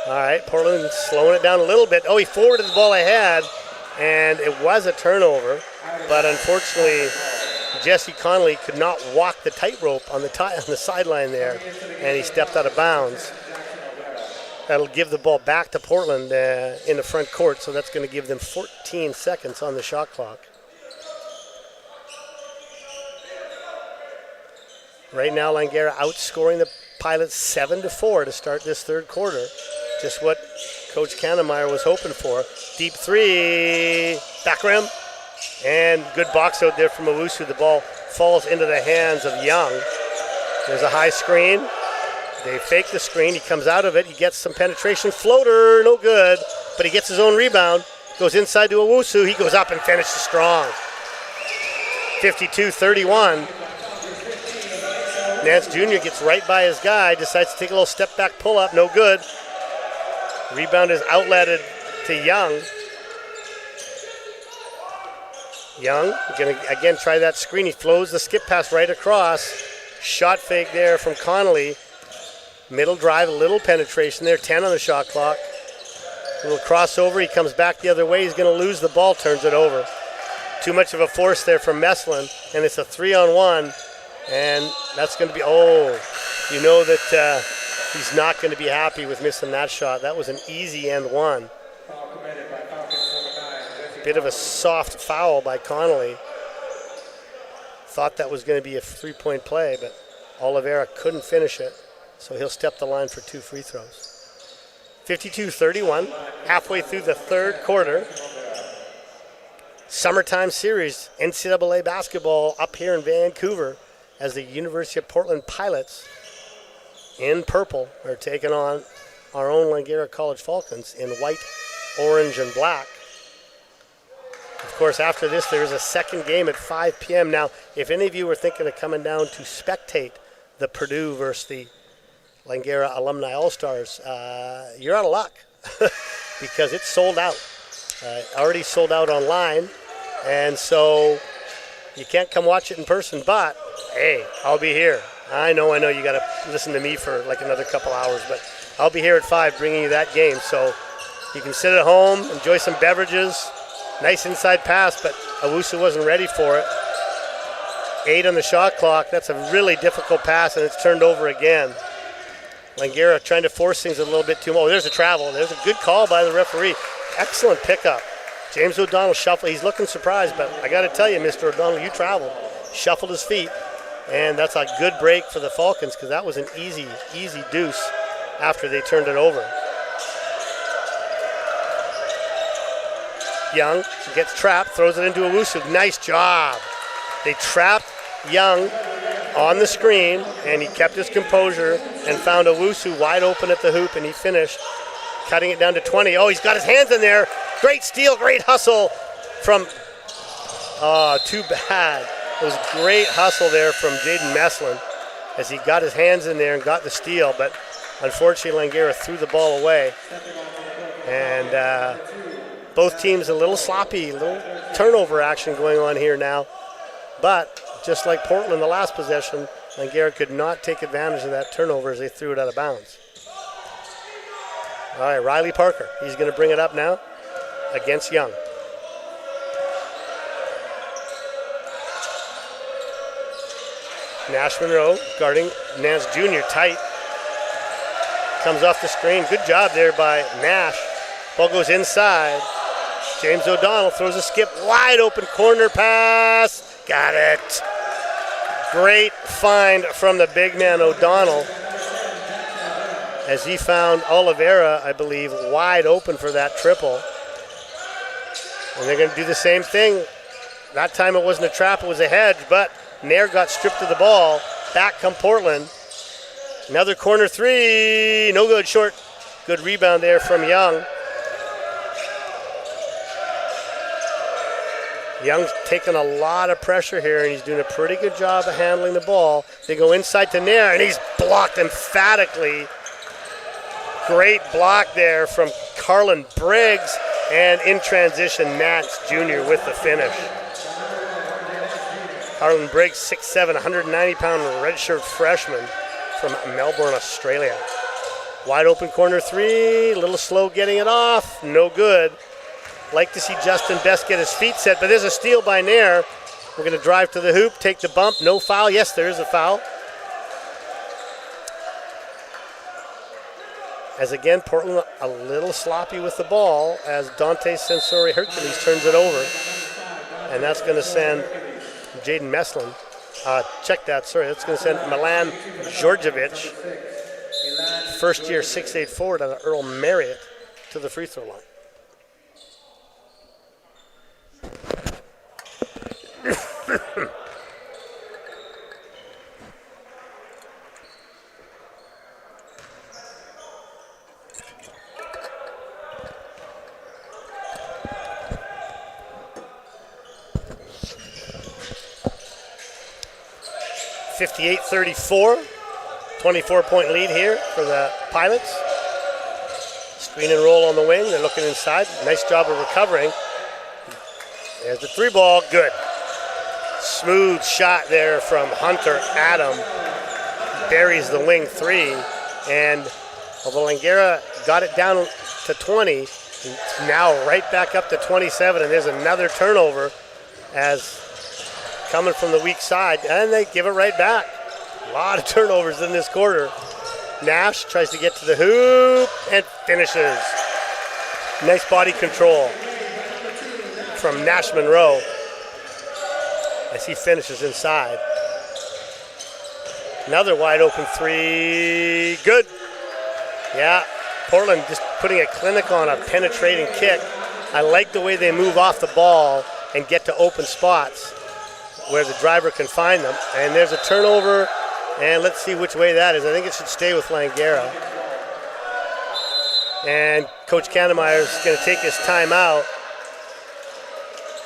All right, Portland slowing it down a little bit. Oh, he forwarded the ball ahead, and it was a turnover. But unfortunately, Jesse Connolly could not walk the tightrope on the sideline there, and he stepped out of bounds. That'll give the ball back to Portland in the front court, so that's going to give them 14 seconds on the shot clock. Right now, Langara outscoring the Pilots 7-4 to start this third quarter. Just what Coach Kannemeyer was hoping for. Deep 3, back rim, and good box out there from Owusu. The ball falls into the hands of Young. There's a high screen. They fake the screen. He comes out of it. He gets some penetration. Floater, no good, but he gets his own rebound. Goes inside to Owusu. He goes up and finishes strong. 52-31. Nance Jr. gets right by his guy, decides to take a little step back pull up, no good. Rebound is outletted to Young. Young going to again try that screen. He throws the skip pass right across. Shot fake there from Connolly. Middle drive, a little penetration there, 10 on the shot clock. A little crossover, he comes back the other way. He's going to lose the ball, turns it over. Too much of a force there from Meslin, and it's a 3-on-1. And that's going to be, you know that he's not going to be happy with missing that shot. That was an easy end one. Bit of a soft foul by Connolly. Thought that was going to be a three-point play, but Oliveira couldn't finish it, so he'll step the line for 2 free throws. 52-31, halfway through the third quarter. Summertime series, NCAA basketball up here in Vancouver as the University of Portland Pilots in purple are taking on our own Langara College Falcons in white, orange, and black. Of course, after this, there's a second game at 5 p.m. Now, if any of you were thinking of coming down to spectate the Purdue versus the Langara Alumni All-Stars, you're out of luck because it's sold out. Already sold out online, and so you can't come watch it in person, but, hey, I'll be here. I know you got to listen to me for like another couple hours, but I'll be here at 5 bringing you that game. So you can sit at home, enjoy some beverages. Nice inside pass, but Owusu wasn't ready for it. 8 on the shot clock. That's a really difficult pass, and it's turned over again. Langara trying to force things a little bit too much. Oh, there's a travel. There's a good call by the referee. Excellent pickup. James O'Donnell shuffled. He's looking surprised, but I got to tell you, Mr. O'Donnell, you traveled. Shuffled his feet, and that's a good break for the Falcons because that was an easy deuce after they turned it over. Young gets trapped, throws it into Owusu. Nice job. They trapped Young on the screen, and he kept his composure and found Owusu wide open at the hoop, and he finished, cutting it down to 20. Oh, he's got his hands in there. Great steal, great hustle from, too bad. It was great hustle there from Jaden Meslin as he got his hands in there and got the steal, but unfortunately Langara threw the ball away. And both teams a little sloppy, little turnover action going on here now. But just like Portland the last possession, Langara could not take advantage of that turnover as they threw it out of bounds. All right, Riley Parker, he's going to bring it up now against Young. Nash Monroe guarding Nance Jr. tight. Comes off the screen. Good job there by Nash. Ball goes inside. James O'Donnell throws a skip. Wide open corner pass. Got it. Great find from the big man O'Donnell as he found Oliveira, I believe, wide open for that triple. And they're going to do the same thing. That time it wasn't a trap, it was a hedge, but Nair got stripped of the ball. Back come Portland. Another corner three. No good, short. Good rebound there from Young. Young's taking a lot of pressure here, and he's doing a pretty good job of handling the ball. They go inside to Nair, and he's blocked emphatically. Great block there from Carlin Briggs, and in transition, Nance Jr. with the finish. Carlin Briggs, 6'7", 190-pound redshirt freshman from Melbourne, Australia. Wide open corner three, a little slow getting it off, no good. Like to see Justin Best get his feet set, but there's a steal by Nair. We're going to drive to the hoop, take the bump, no foul. Yes, there is a foul. As again, Portland a little sloppy with the ball as Dante Sensori Hercules turns it over. And that's going to send Jaden Meslin. Check that, sorry. That's going to send Milan Djordjevic, first year 6'8" forward out of Earl Marriott, to the free throw line. 58-34. 24-point lead here for the Pilots. Screen and roll on the wing. They're looking inside. Nice job of recovering. There's the three ball. Good. Smooth shot there from Hunter Adam. Buries the wing three. And although Langara got it down to 20, it's now right back up to 27. And there's another turnover as coming from the weak side. And they give it right back. A lot of turnovers in this quarter. Nash tries to get to the hoop and finishes. Nice body control from Nash Monroe as he finishes inside. Another wide open three. Good. Yeah, Portland just putting a clinic on a penetrating kick. I like the way they move off the ball and get to open spots where the driver can find them. And there's a turnover. And let's see which way that is. I think it should stay with Langara. And Coach Kannemeyer is going to take his timeout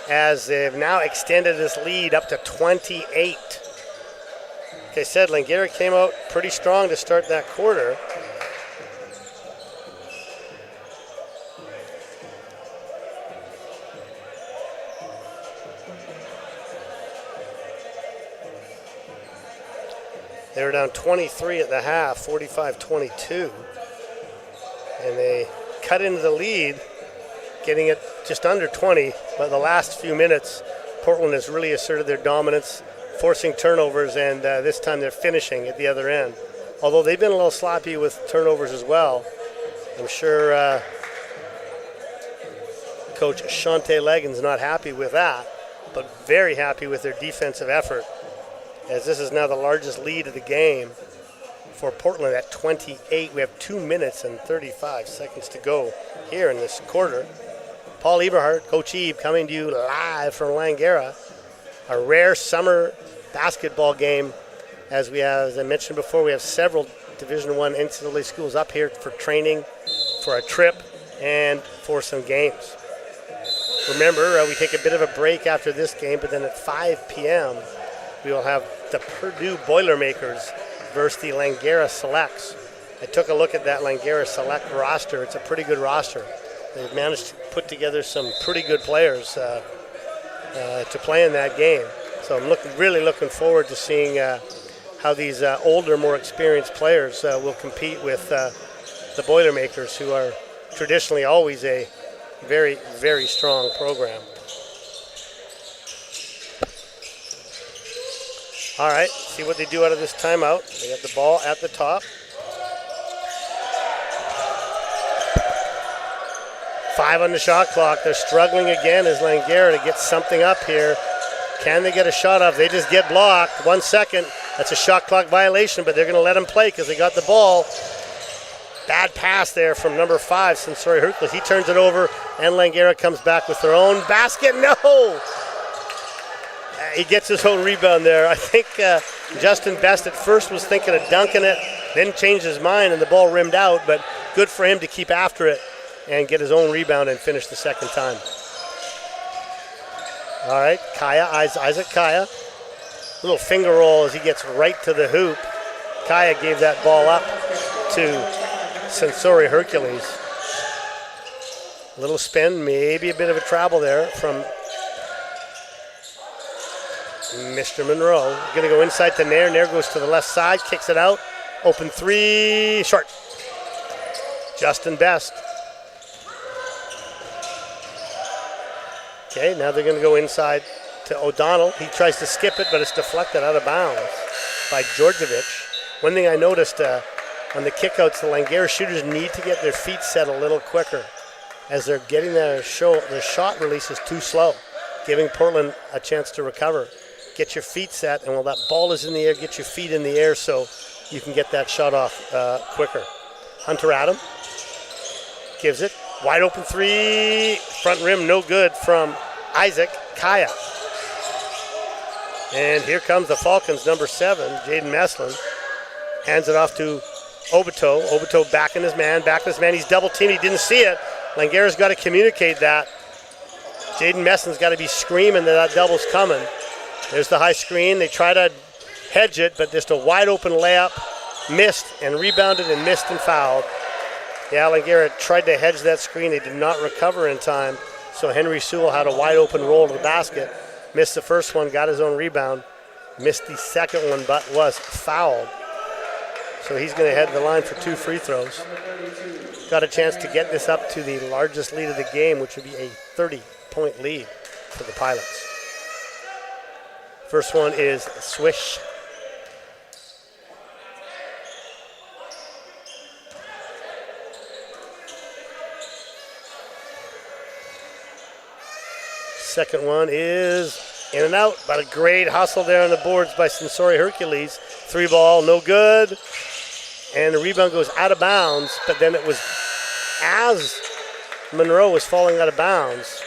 as they've now extended this lead up to 28. Like I said, Langara came out pretty strong to start that quarter. They were down 23 at the half, 45-22. And they cut into the lead, getting it just under 20. But the last few minutes, Portland has really asserted their dominance, forcing turnovers, and this time they're finishing at the other end. Although they've been a little sloppy with turnovers as well. I'm sure Coach Shante Legan's not happy with that, but very happy with their defensive effort, as this is now the largest lead of the game for Portland at 28. We have 2 minutes and 35 seconds to go here in this quarter. Paul Eberhardt, Coach Ebe, coming to you live from Langara. A rare summer basketball game, as I mentioned before, we have several Division I NCAA schools up here for training, for a trip, and for some games. Remember, we take a bit of a break after this game, but then at 5 p.m., we will have the Purdue Boilermakers versus the Langara Selects. I took a look at that Langara Select roster. It's a pretty good roster. They've managed to put together some pretty good players to play in that game. So I'm really looking forward to seeing how these older, more experienced players will compete with the Boilermakers, who are traditionally always a very, very strong program. All right, see what they do out of this timeout. They got the ball at the top. 5 on the shot clock. They're struggling again as Langara to get something up here. Can they get a shot off? They just get blocked. 1 second. That's a shot clock violation, but they're going to let them play because they got the ball. Bad pass there from number 5, Sensori Hercules. He turns it over, and Langara comes back with their own basket. No! He gets his own rebound there. I think Justin Best at first was thinking of dunking it, then changed his mind and the ball rimmed out, but good for him to keep after it and get his own rebound and finish the second time. All right, Isaac Kaya. Little finger roll as he gets right to the hoop. Kaya gave that ball up to Sensori Hercules. A little spin, maybe a bit of a travel there from Mr. Monroe. Going to go inside to Nair. Nair goes to the left side, kicks it out. Open three, short. Justin Best. Okay, now they're going to go inside to O'Donnell. He tries to skip it, but it's deflected out of bounds by Djordjevic. One thing I noticed on the kickouts, the Langara shooters need to get their feet set a little quicker as they're getting their shot release is too slow, giving Portland a chance to recover. Get your feet set, and while that ball is in the air, get your feet in the air so you can get that shot off quicker. Hunter Adam gives it. Wide open three. Front rim, no good from Isaac Kaya. And here comes the Falcons, number 7, Jaden Meslin. Hands it off to Obito. Obito backing his man. He's double teamed. He didn't see it. Langara's got to communicate that. Jaden Meslin's got to be screaming that double's coming. There's the high screen. They try to hedge it, but just a wide open layup, missed and rebounded and missed and fouled. Yeah, Langara tried to hedge that screen. They did not recover in time, so Henry Sewell had a wide open roll to the basket. Missed the first one, got his own rebound. Missed the second one, but was fouled. So he's going to head to the line for 2 free throws. Got a chance to get this up to the largest lead of the game, which would be a 30-point lead for the Pilots. First one is swish. Second one is in and out, but a great hustle there on the boards by Sensori Hercules. 3 ball, no good. And the rebound goes out of bounds, but then it was as Monroe was falling out of bounds.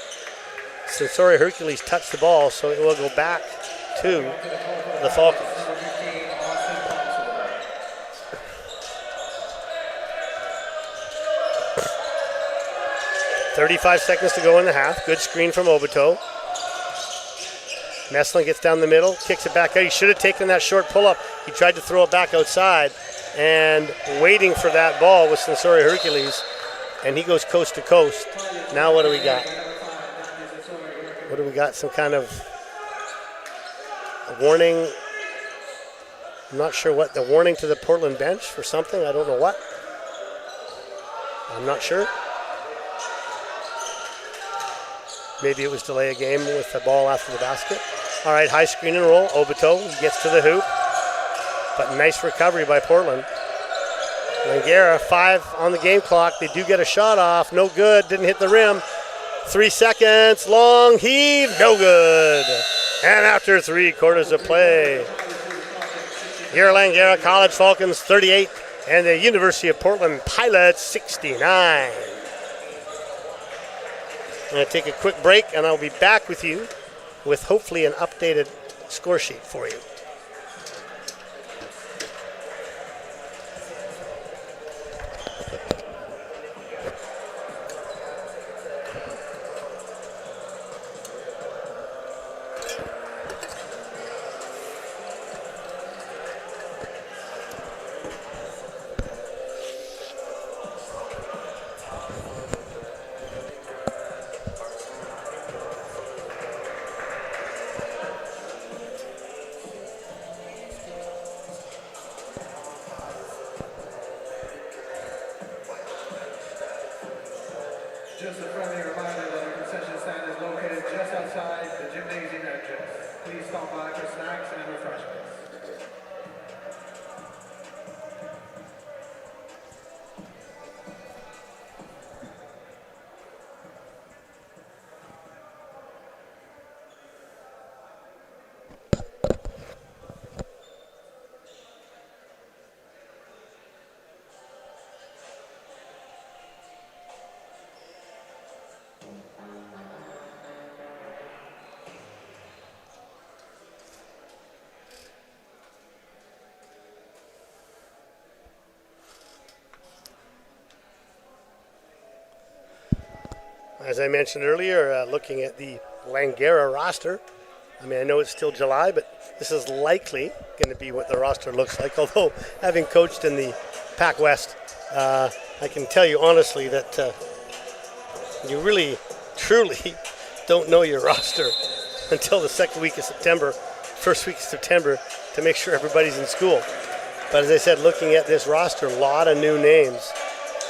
Sensori Hercules touched the ball, so it will go back to the Falcons. .35 seconds to go in the half. Good screen from Obito. Meslin gets down the middle, kicks it back out. He should have taken that short pull-up. He tried to throw it back outside, and waiting for that ball was Sensori Hercules, and he goes coast to coast. Now what do we got? What do we got? Some kind of a warning. I'm not sure what. The warning to the Portland bench for something. I don't know what. I'm not sure. Maybe it was delay a game with the ball after the basket. All right, high screen and roll. Obito gets to the hoop. But nice recovery by Portland. Langara, 5 on the game clock. They do get a shot off. No good. Didn't hit the rim. 3 seconds. Long heave. No good. And after 3 quarters of play, here Langara College Falcons 38 and the University of Portland Pilots 69. I'm going to take a quick break, and I'll be back with you with hopefully an updated score sheet for you. Just a friendly reminder that the concession stand is located just outside the gymnasium entrance. Please stop by for snacks and refreshments. As I mentioned earlier, looking at the Langara roster, I mean, I know it's still July, but this is likely going to be what the roster looks like. Although, having coached in the Pac West, I can tell you honestly that you really, truly don't know your roster until the second week of September, first week of September, to make sure everybody's in school. But as I said, looking at this roster, a lot of new names.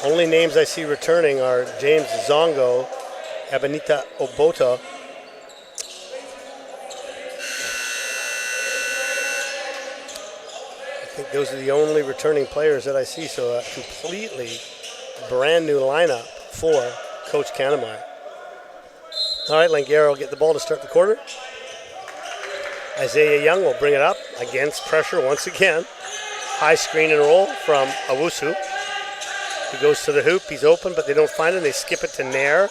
Only names I see returning are James Zongo, Ebenita Obota, I think those are the only returning players that I see, so a completely brand new lineup for Coach Kannemeyer. All right, Langara will get the ball to start the quarter. Isaiah Young will bring it up against pressure once again. High screen and roll from Owusu. He goes to the hoop. He's open, but they don't find him. They skip it to Nair.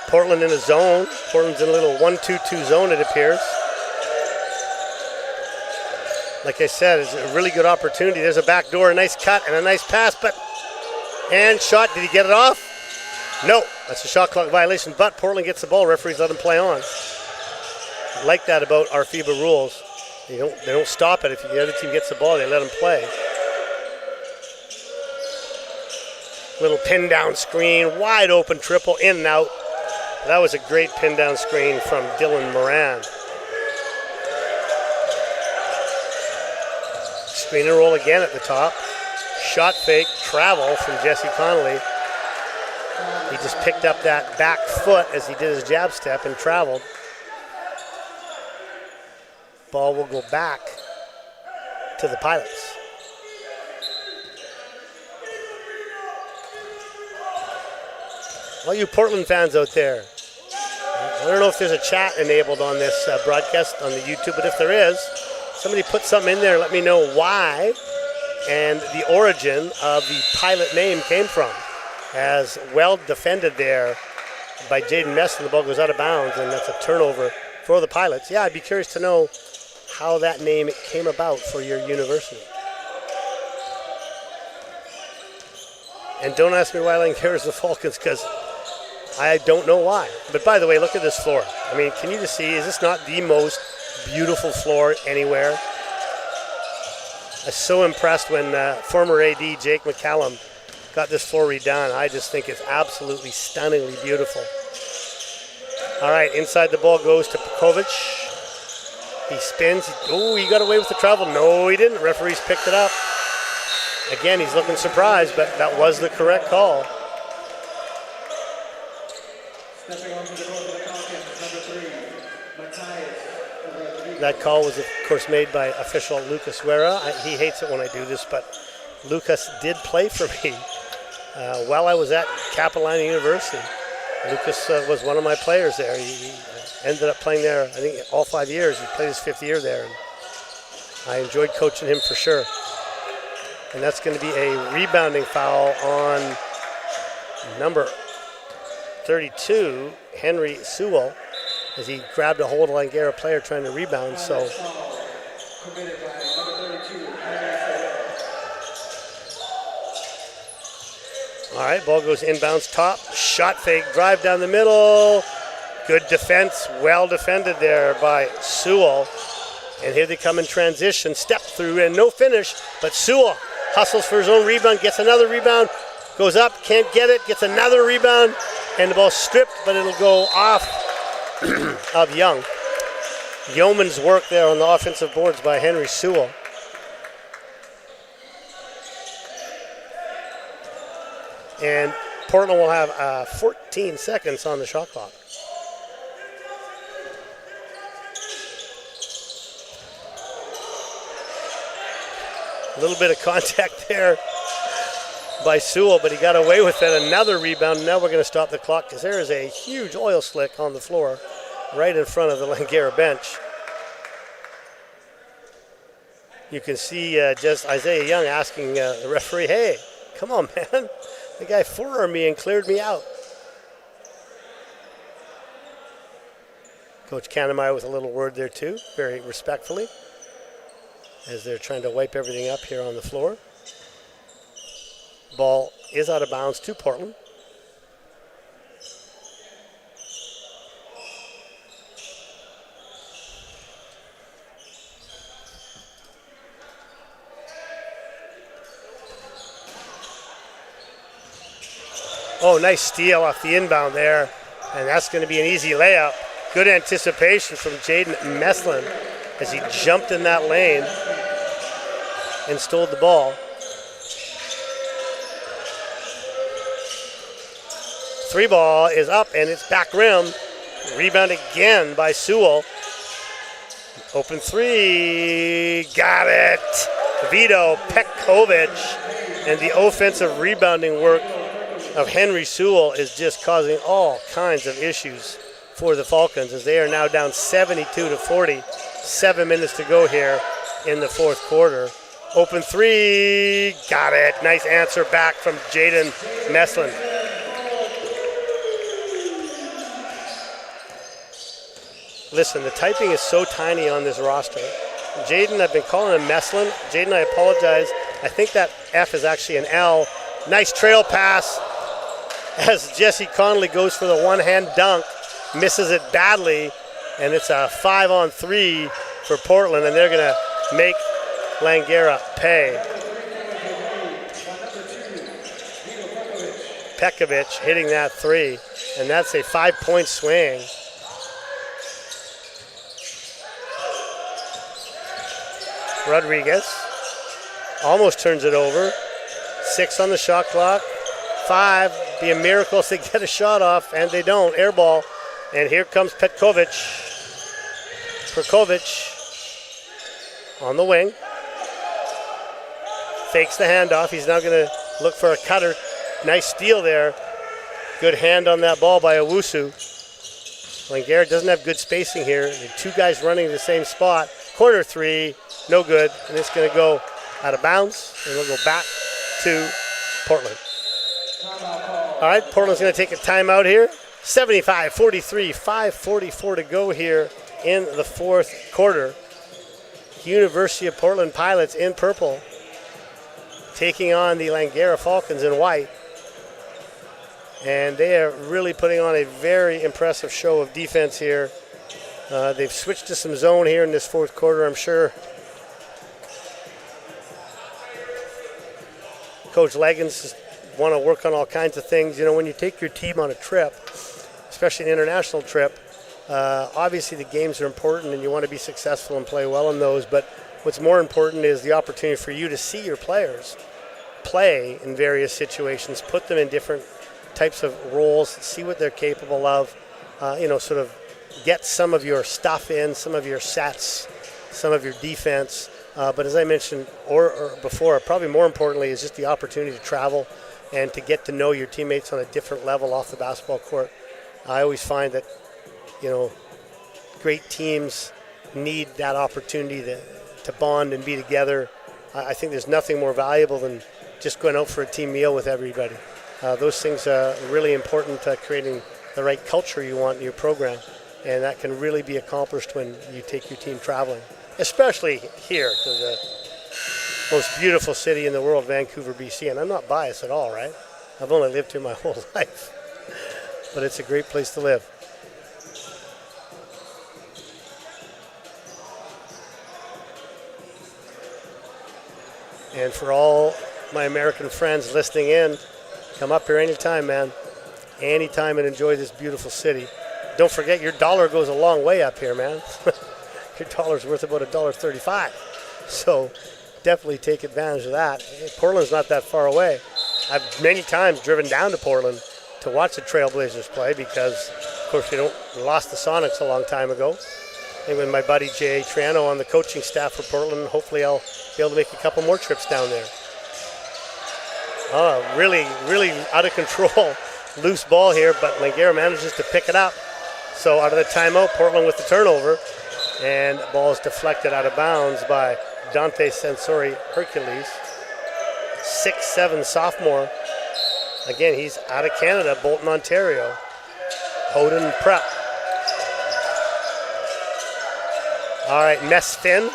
Portland in a zone. Portland's in a little 1-2-2 zone, it appears. Like I said, it's a really good opportunity. There's a back door, a nice cut, and a nice pass, and shot. Did he get it off? No, that's a shot clock violation, but Portland gets the ball. Referees let him play on. I like that about our FIBA rules. They don't stop it. If the other team gets the ball, they let them play. Little pin down screen, wide open triple, in and out. That was a great pin down screen from Dylan Moran. Screen and roll again at the top. Shot fake, travel from Jesse Connolly. He just picked up that back foot as he did his jab step and traveled. Ball will go back to the Pilots. All you Portland fans out there, I don't know if there's a chat enabled on this broadcast on the YouTube, but if there is, somebody put something in there, let me know why and the origin of the Pilot name came from. As well defended there by Jaden Messon, the ball goes out of bounds, and that's a turnover for the Pilots. Yeah, I'd be curious to know how that name came about for your university. And don't ask me why Langara is the Falcons, because I don't know why. But by the way, look at this floor. I mean, can you just see, is this not the most beautiful floor anywhere? I was so impressed when former AD Jake McCallum got this floor redone. I just think it's absolutely stunningly beautiful. All right, inside the ball goes to Pekovic. He spins. Oh, he got away with the travel. No, he didn't. Referees picked it up. Again, he's looking surprised, but that was the correct call. Stepping onto the court for the Falcons, number 3, Matthias. That call was, of course, made by official Lucas Guerra. He hates it when I do this, but Lucas did play for me while I was at Capilano University. Lucas was one of my players there. He ended up playing there, I think, all 5 years. He played his 5th year there. And I enjoyed coaching him for sure. And that's going to be a rebounding foul on number 32, Henry Sewell, as he grabbed a hold of a Langara player trying to rebound. So Committed by number 32, Henry Sewell. all right, ball goes inbounds top. Shot fake, drive down the middle. Good defense, well defended there by Sewell. And here they come in transition, step through and no finish, but Sewell hustles for his own rebound, gets another rebound, goes up, can't get it, gets another rebound, and the ball's stripped, but it'll go off of Young. Yeoman's work there on the offensive boards by Henry Sewell. And Portland will have 14 seconds on the shot clock. A little bit of contact there by Sewell, but he got away with it. Another rebound. Now we're going to stop the clock because there is a huge oil slick on the floor right in front of the Langara bench. You can see just Isaiah Young asking the referee, hey, come on, man. The guy forearmed me and cleared me out. Coach Kannemeyer with a little word there too, very respectfully, as they're trying to wipe everything up here on the floor. Ball is out of bounds to Portland. Oh, nice steal off the inbound there. And that's going to be an easy layup. Good anticipation from Jaden Meslin as he jumped in that lane and stole the ball. Three ball is up and it's back rim. Rebound again by Sewell. Open three, got it. Vito Pekovic, and the offensive rebounding work of Henry Sewell is just causing all kinds of issues for the Falcons as they are now down 72-40. 7 minutes to go here in the fourth quarter. Open three, got it. Nice answer back from Jaden Meslin. Listen, the typing is so tiny on this roster. Jaden, I've been calling him Meslin. Jaden, I apologize. I think that F is actually an L. Nice trail pass as Jesse Connolly goes for the one-hand dunk, misses it badly, and it's a 5-on-3 for Portland, and they're going to make Langara pay. Pekovic hitting that three, and that's a 5-point swing. Rodriguez almost turns it over. 6 on the shot clock. 5, be a miracle if they get a shot off, and they don't. Air ball, and here comes Petkovic. Perkovic on the wing. Fakes the handoff. He's now going to look for a cutter. Nice steal there. Good hand on that ball by Owusu. Langara doesn't have good spacing here. The 2 guys running the same spot. Corner 3, no good. And it's going to go out of bounds. And it'll go back to Portland. All right, Portland's going to take a timeout here. 75-43, 5:44 to go here in the fourth quarter. University of Portland Pilots in purple taking on the Langara Falcons in white. And they are really putting on a very impressive show of defense here. They've switched to some zone here in this fourth quarter, I'm sure. Coach Leggins want to work on all kinds of things. You know, when you take your team on a trip, especially an international trip, obviously the games are important and you want to be successful and play well in those, but what's more important is the opportunity for you to see your players play in various situations, put them in different types of roles, see what they're capable of, sort of get some of your stuff in, some of your sets, some of your defense. But as I mentioned or before, probably more importantly is just the opportunity to travel and to get to know your teammates on a different level off the basketball court. I always find that, great teams need that opportunity to bond and be together. I think there's nothing more valuable than just going out for a team meal with everybody. Those things are really important to creating the right culture you want in your program. And that can really be accomplished when you take your team traveling, especially here to the most beautiful city in the world, Vancouver, BC. And I'm not biased at all, right? I've only lived here my whole life. But it's a great place to live. And for all my American friends listening in, come up here anytime, man. Anytime, and enjoy this beautiful city. Don't forget, your dollar goes a long way up here, man. Your dollar's worth about $1.35. So definitely take advantage of that. Portland's not that far away. I've many times driven down to Portland to watch the Trailblazers play because, of course, we lost the Sonics a long time ago. And with my buddy Jay Triano on the coaching staff for Portland, hopefully I'll be able to make a couple more trips down there. Oh, really, really out of control. Loose ball here, but Langara manages to pick it up. So out of the timeout, Portland with the turnover. And the ball is deflected out of bounds by Dante Sensori Hercules. 6'7" sophomore. Again, he's out of Canada, Bolton, Ontario. Houghton Prep. All right, Mesfin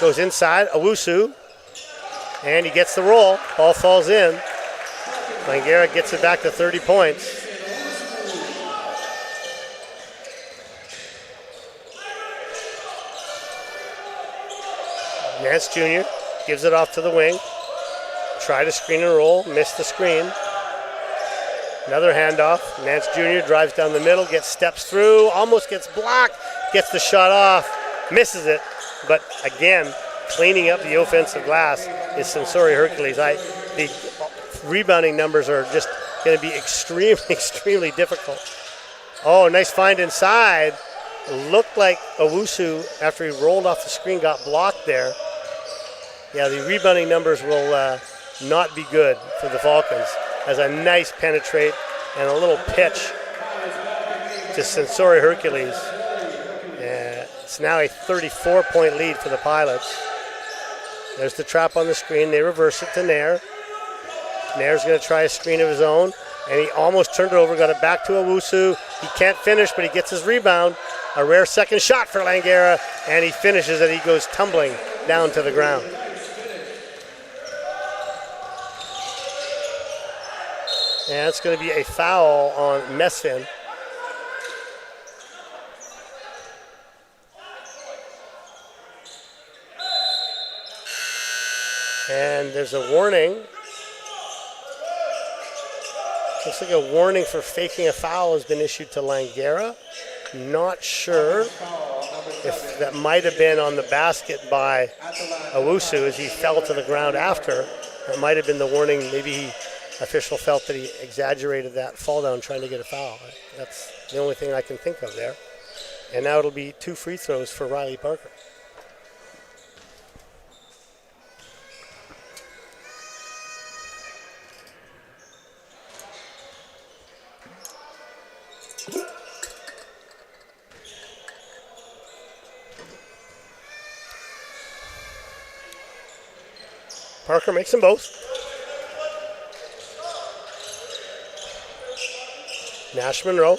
goes inside. Owusu. And he gets the roll. Ball falls in. Langara gets it back to 30 points. Nance Jr. gives it off to the wing. Try to screen and roll. Missed the screen. Another handoff. Nance Jr. drives down the middle, gets steps through, almost gets blocked, gets the shot off, misses it. But again, cleaning up the offensive glass is Sensori Hercules. The rebounding numbers are just going to be extremely, extremely difficult. Oh, nice find inside. Looked like Owusu, after he rolled off the screen, got blocked there. Yeah, the rebounding numbers will not be good for the Falcons. As a nice penetrate and a little pitch to Sensori Hercules. It's now a 34-point lead for the Pilots. There's the trap on the screen. They reverse it to Nair. Nair's going to try a screen of his own, and he almost turned it over, got it back to Owusu. He can't finish, but he gets his rebound. A rare second shot for Langara, and he finishes it. He goes tumbling down to the ground. And it's going to be a foul on And there's a warning. Looks like a warning for faking a foul has been issued to Langara. Not sure if that might have been on the basket by Owusu as he fell to the ground after. That might have been the warning. Maybe the official felt that he exaggerated that fall down trying to get a foul. That's the only thing I can think of there. And now it'll be 2 free throws for Riley Parker. Parker makes them both. Nash Monroe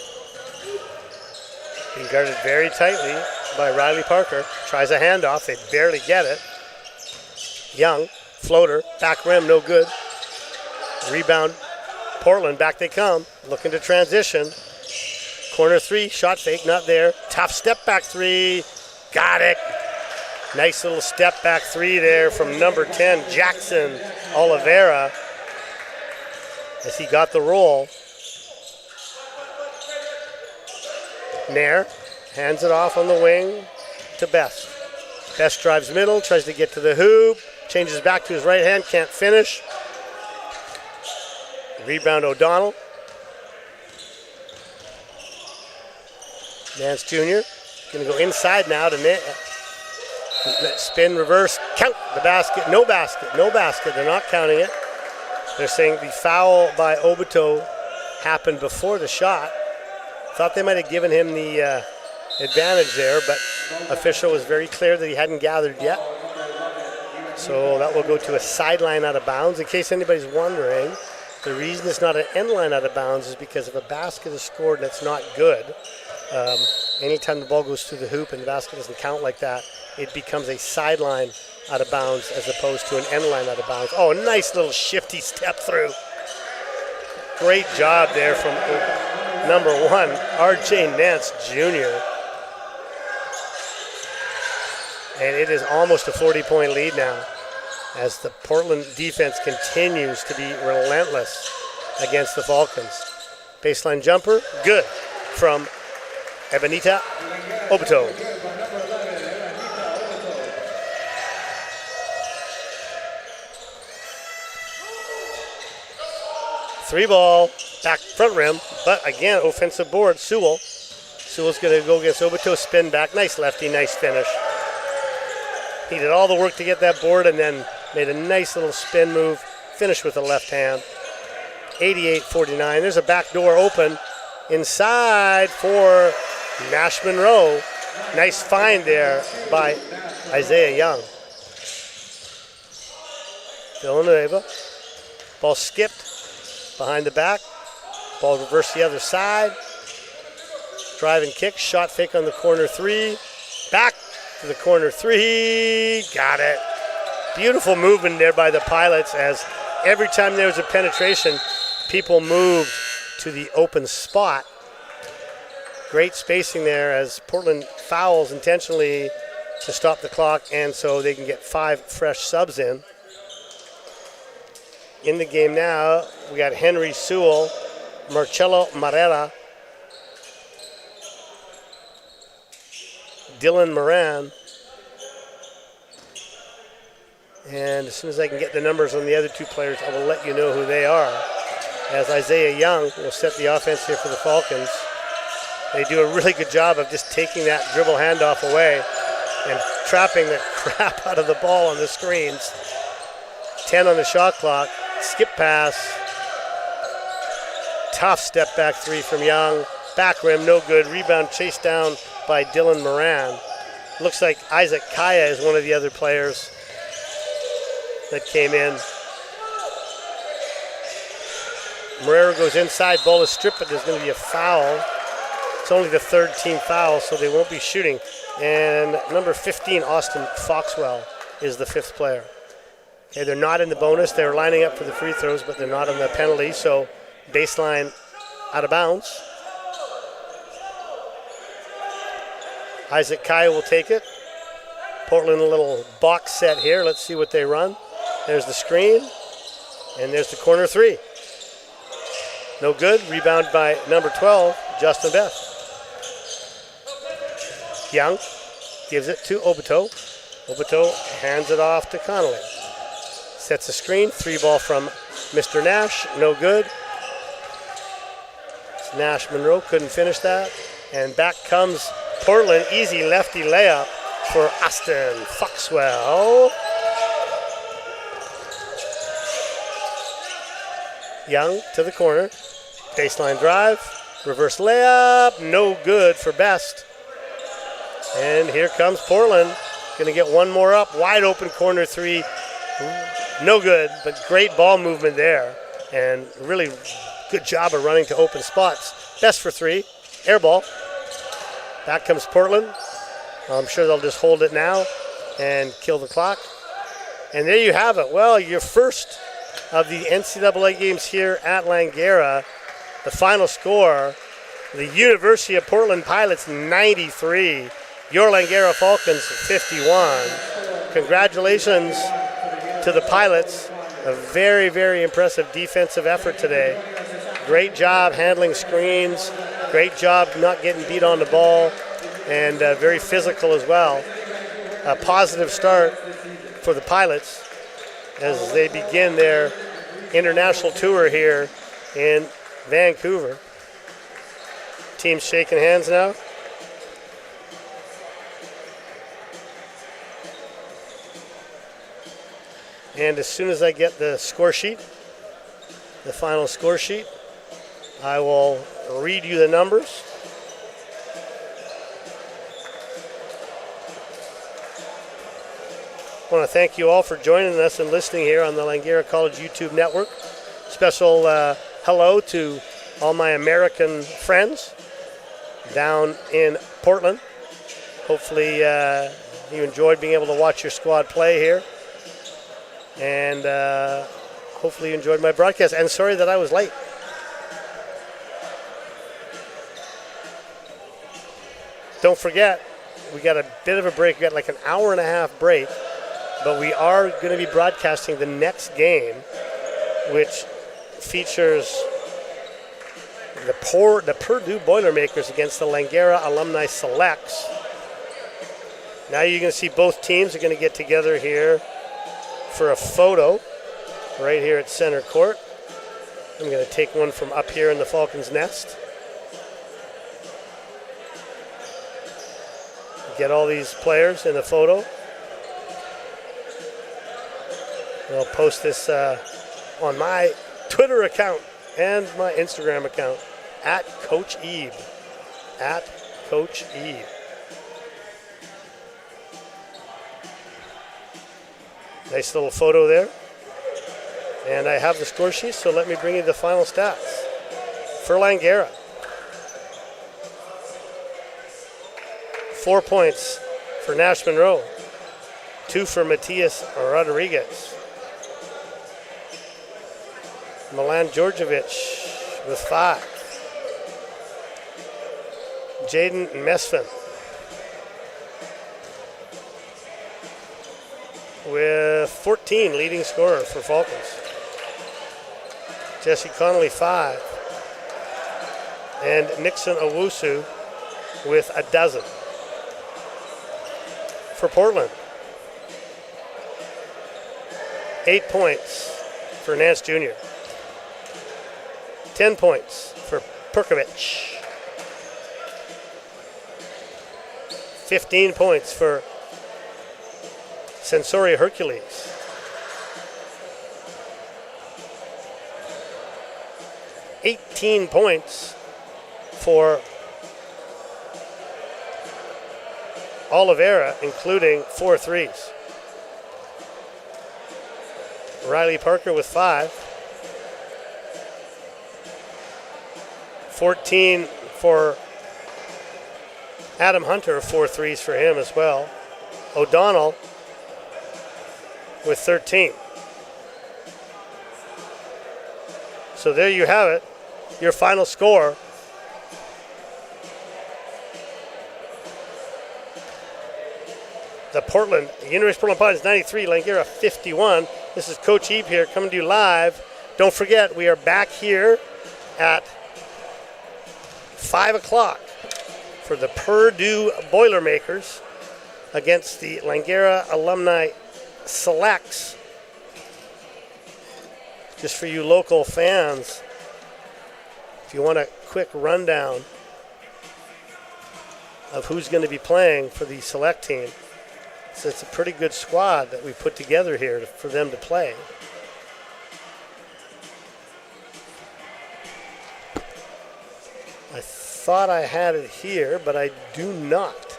being guarded very tightly by Riley Parker. Tries a handoff. They barely get it. Young, floater, back rim, no good. Rebound, Portland, back they come. Looking to transition. Corner 3, shot fake, not there. Tough step back 3. Got it. Nice little step back 3 there from number 10, Jackson Oliveira, as he got the roll. Nair hands it off on the wing to Best. Best drives middle, tries to get to the hoop, changes back to his right hand, can't finish. Rebound O'Donnell. Nance Jr. going to go inside now to spin, reverse, count the basket. No basket, no basket. They're not counting it. They're saying the foul by Obito happened before the shot. Thought they might have given him the advantage there, but official was very clear that he hadn't gathered yet. So that will go to a sideline out of bounds. In case anybody's wondering, the reason it's not an end line out of bounds is because if a basket is scored and it's not good, anytime the ball goes through the hoop and the basket doesn't count like that, it becomes a sideline out of bounds as opposed to an end line out of bounds. Oh, nice little shifty step through. Great job there from number 1, R.J. Nance Jr. And it is almost a 40-point lead now as the Portland defense continues to be relentless against the Falcons. Baseline jumper, good from Ebenita Obito. Three ball, back front rim, but again, offensive board, Sewell. Sewell's going to go against Obito, spin back. Nice lefty, nice finish. He did all the work to get that board and then made a nice little spin move, finished with the left hand. 88-49. There's a back door open inside for Nash Monroe. Nice find there by Isaiah Young. Villanueva. Ball skipped behind the back. Ball reversed the other side. Drive and kick. Shot fake on the corner 3. Back to the corner 3. Got it. Beautiful movement there by the Pilots as every time there was a penetration, people moved to the open spot. Great spacing there as Portland fouls intentionally to stop the clock, and so they can get 5 fresh subs in. In the game now, we got Henry Sewell, Marcelo Marrera, Dylan Moran, and as soon as I can get the numbers on the other 2 players, I will let you know who they are. As Isaiah Young will set the offense here for the Falcons. They do a really good job of just taking that dribble handoff away and trapping the crap out of the ball on the screens. 10 on the shot clock. Skip pass. Tough step back 3 from Young. Back rim, no good. Rebound chased down by Dylan Moran. Looks like Isaac Kaya is one of the other players that came in. Moreira goes inside, ball is stripped, but there's going to be a foul. It's only the 3rd team foul, so they won't be shooting. And number 15, Austin Foxwell, is the 5th player. Okay, they're not in the bonus. They're lining up for the free throws, but they're not in the penalty, so baseline out of bounds. Isaac Kaya will take it. Portland a little box set here. Let's see what they run. There's the screen. And there's the corner three. No good. Rebound by number 12, Justin Beth. Young gives it to Obito. Obito hands it off to Connolly. Sets a screen. 3-ball from Mr. Nash. No good. Nash Monroe couldn't finish that. And back comes Portland. Easy lefty layup for Austin Foxwell. Young to the corner. Baseline drive. Reverse layup. No good for Best. And here comes Portland. Going to get one more up. Wide open corner three. No good, but great ball movement there. And really good job of running to open spots. Best for three. Air ball. Back comes Portland. I'm sure they'll just hold it now and kill the clock. And there you have it. Well, your first of the NCAA games here at Langara. The final score, the University of Portland Pilots 93, your Langara Falcons 51. Congratulations to the Pilots. A very, very impressive defensive effort today. Great job handling screens. Great job not getting beat on the ball. And very physical as well. A positive start for the Pilots as they begin their international tour here in Vancouver. Teams shaking hands now. And as soon as I get the score sheet, the final score sheet, I will read you the numbers. I want to thank you all for joining us and listening here on the Langara College YouTube network. Special hello to all my American friends down in Portland. Hopefully you enjoyed being able to watch your squad play here. And hopefully you enjoyed my broadcast. And sorry that I was late. Don't forget, we got a bit of a break. We got like an hour and a half break. But we are going to be broadcasting the next game, which features the Purdue Boilermakers against the Langara Alumni Selects. Now you're going to see both teams are going to get together here for a photo right here at center court. I'm going to take one from up here in the Falcons' nest. Get all these players in a photo. I'll post this on my Twitter account and my Instagram account at Coach Ebe. At Coach Ebe. Nice little photo there. And I have the score sheet, so let me bring you the final stats for Langara. 4 points for Nash Monroe. 2 for Matias Rodriguez. Milan Djordjevic with 5. Jaden Mesfin with 14, leading scorer for Falcons. Jesse Connolly, 5. And Nixon Owusu with 12 for Portland. 8 points for Nance Jr. 10 points for Perkovic. 15 points for Sensori Hercules. 18 points for Oliveira, including 4 threes. Riley Parker with 5. 14 for Adam Hunter, 4 threes for him as well. O'Donnell with 13. So there you have it, your final score. The University of Portland Pilots 93, Langara 51. This is Coach Ebe here coming to you live. Don't forget, we are back here at 5 o'clock for the Purdue Boilermakers against the Langara Alumni Selects. Just for you local fans, if you want a quick rundown of who's going to be playing for the select team, so it's a pretty good squad that we put together here for them to play. I thought I had it here, but I do not.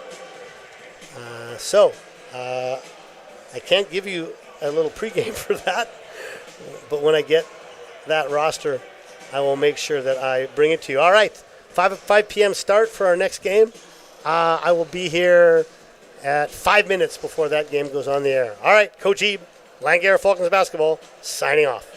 I can't give you a little pregame for that, but when I get that roster, I will make sure that I bring it to you. All right, 5 p.m. start for our next game. I will be here at 5 minutes before that game goes on the air. All right, Coach Ebe, Langara Falcons basketball, signing off.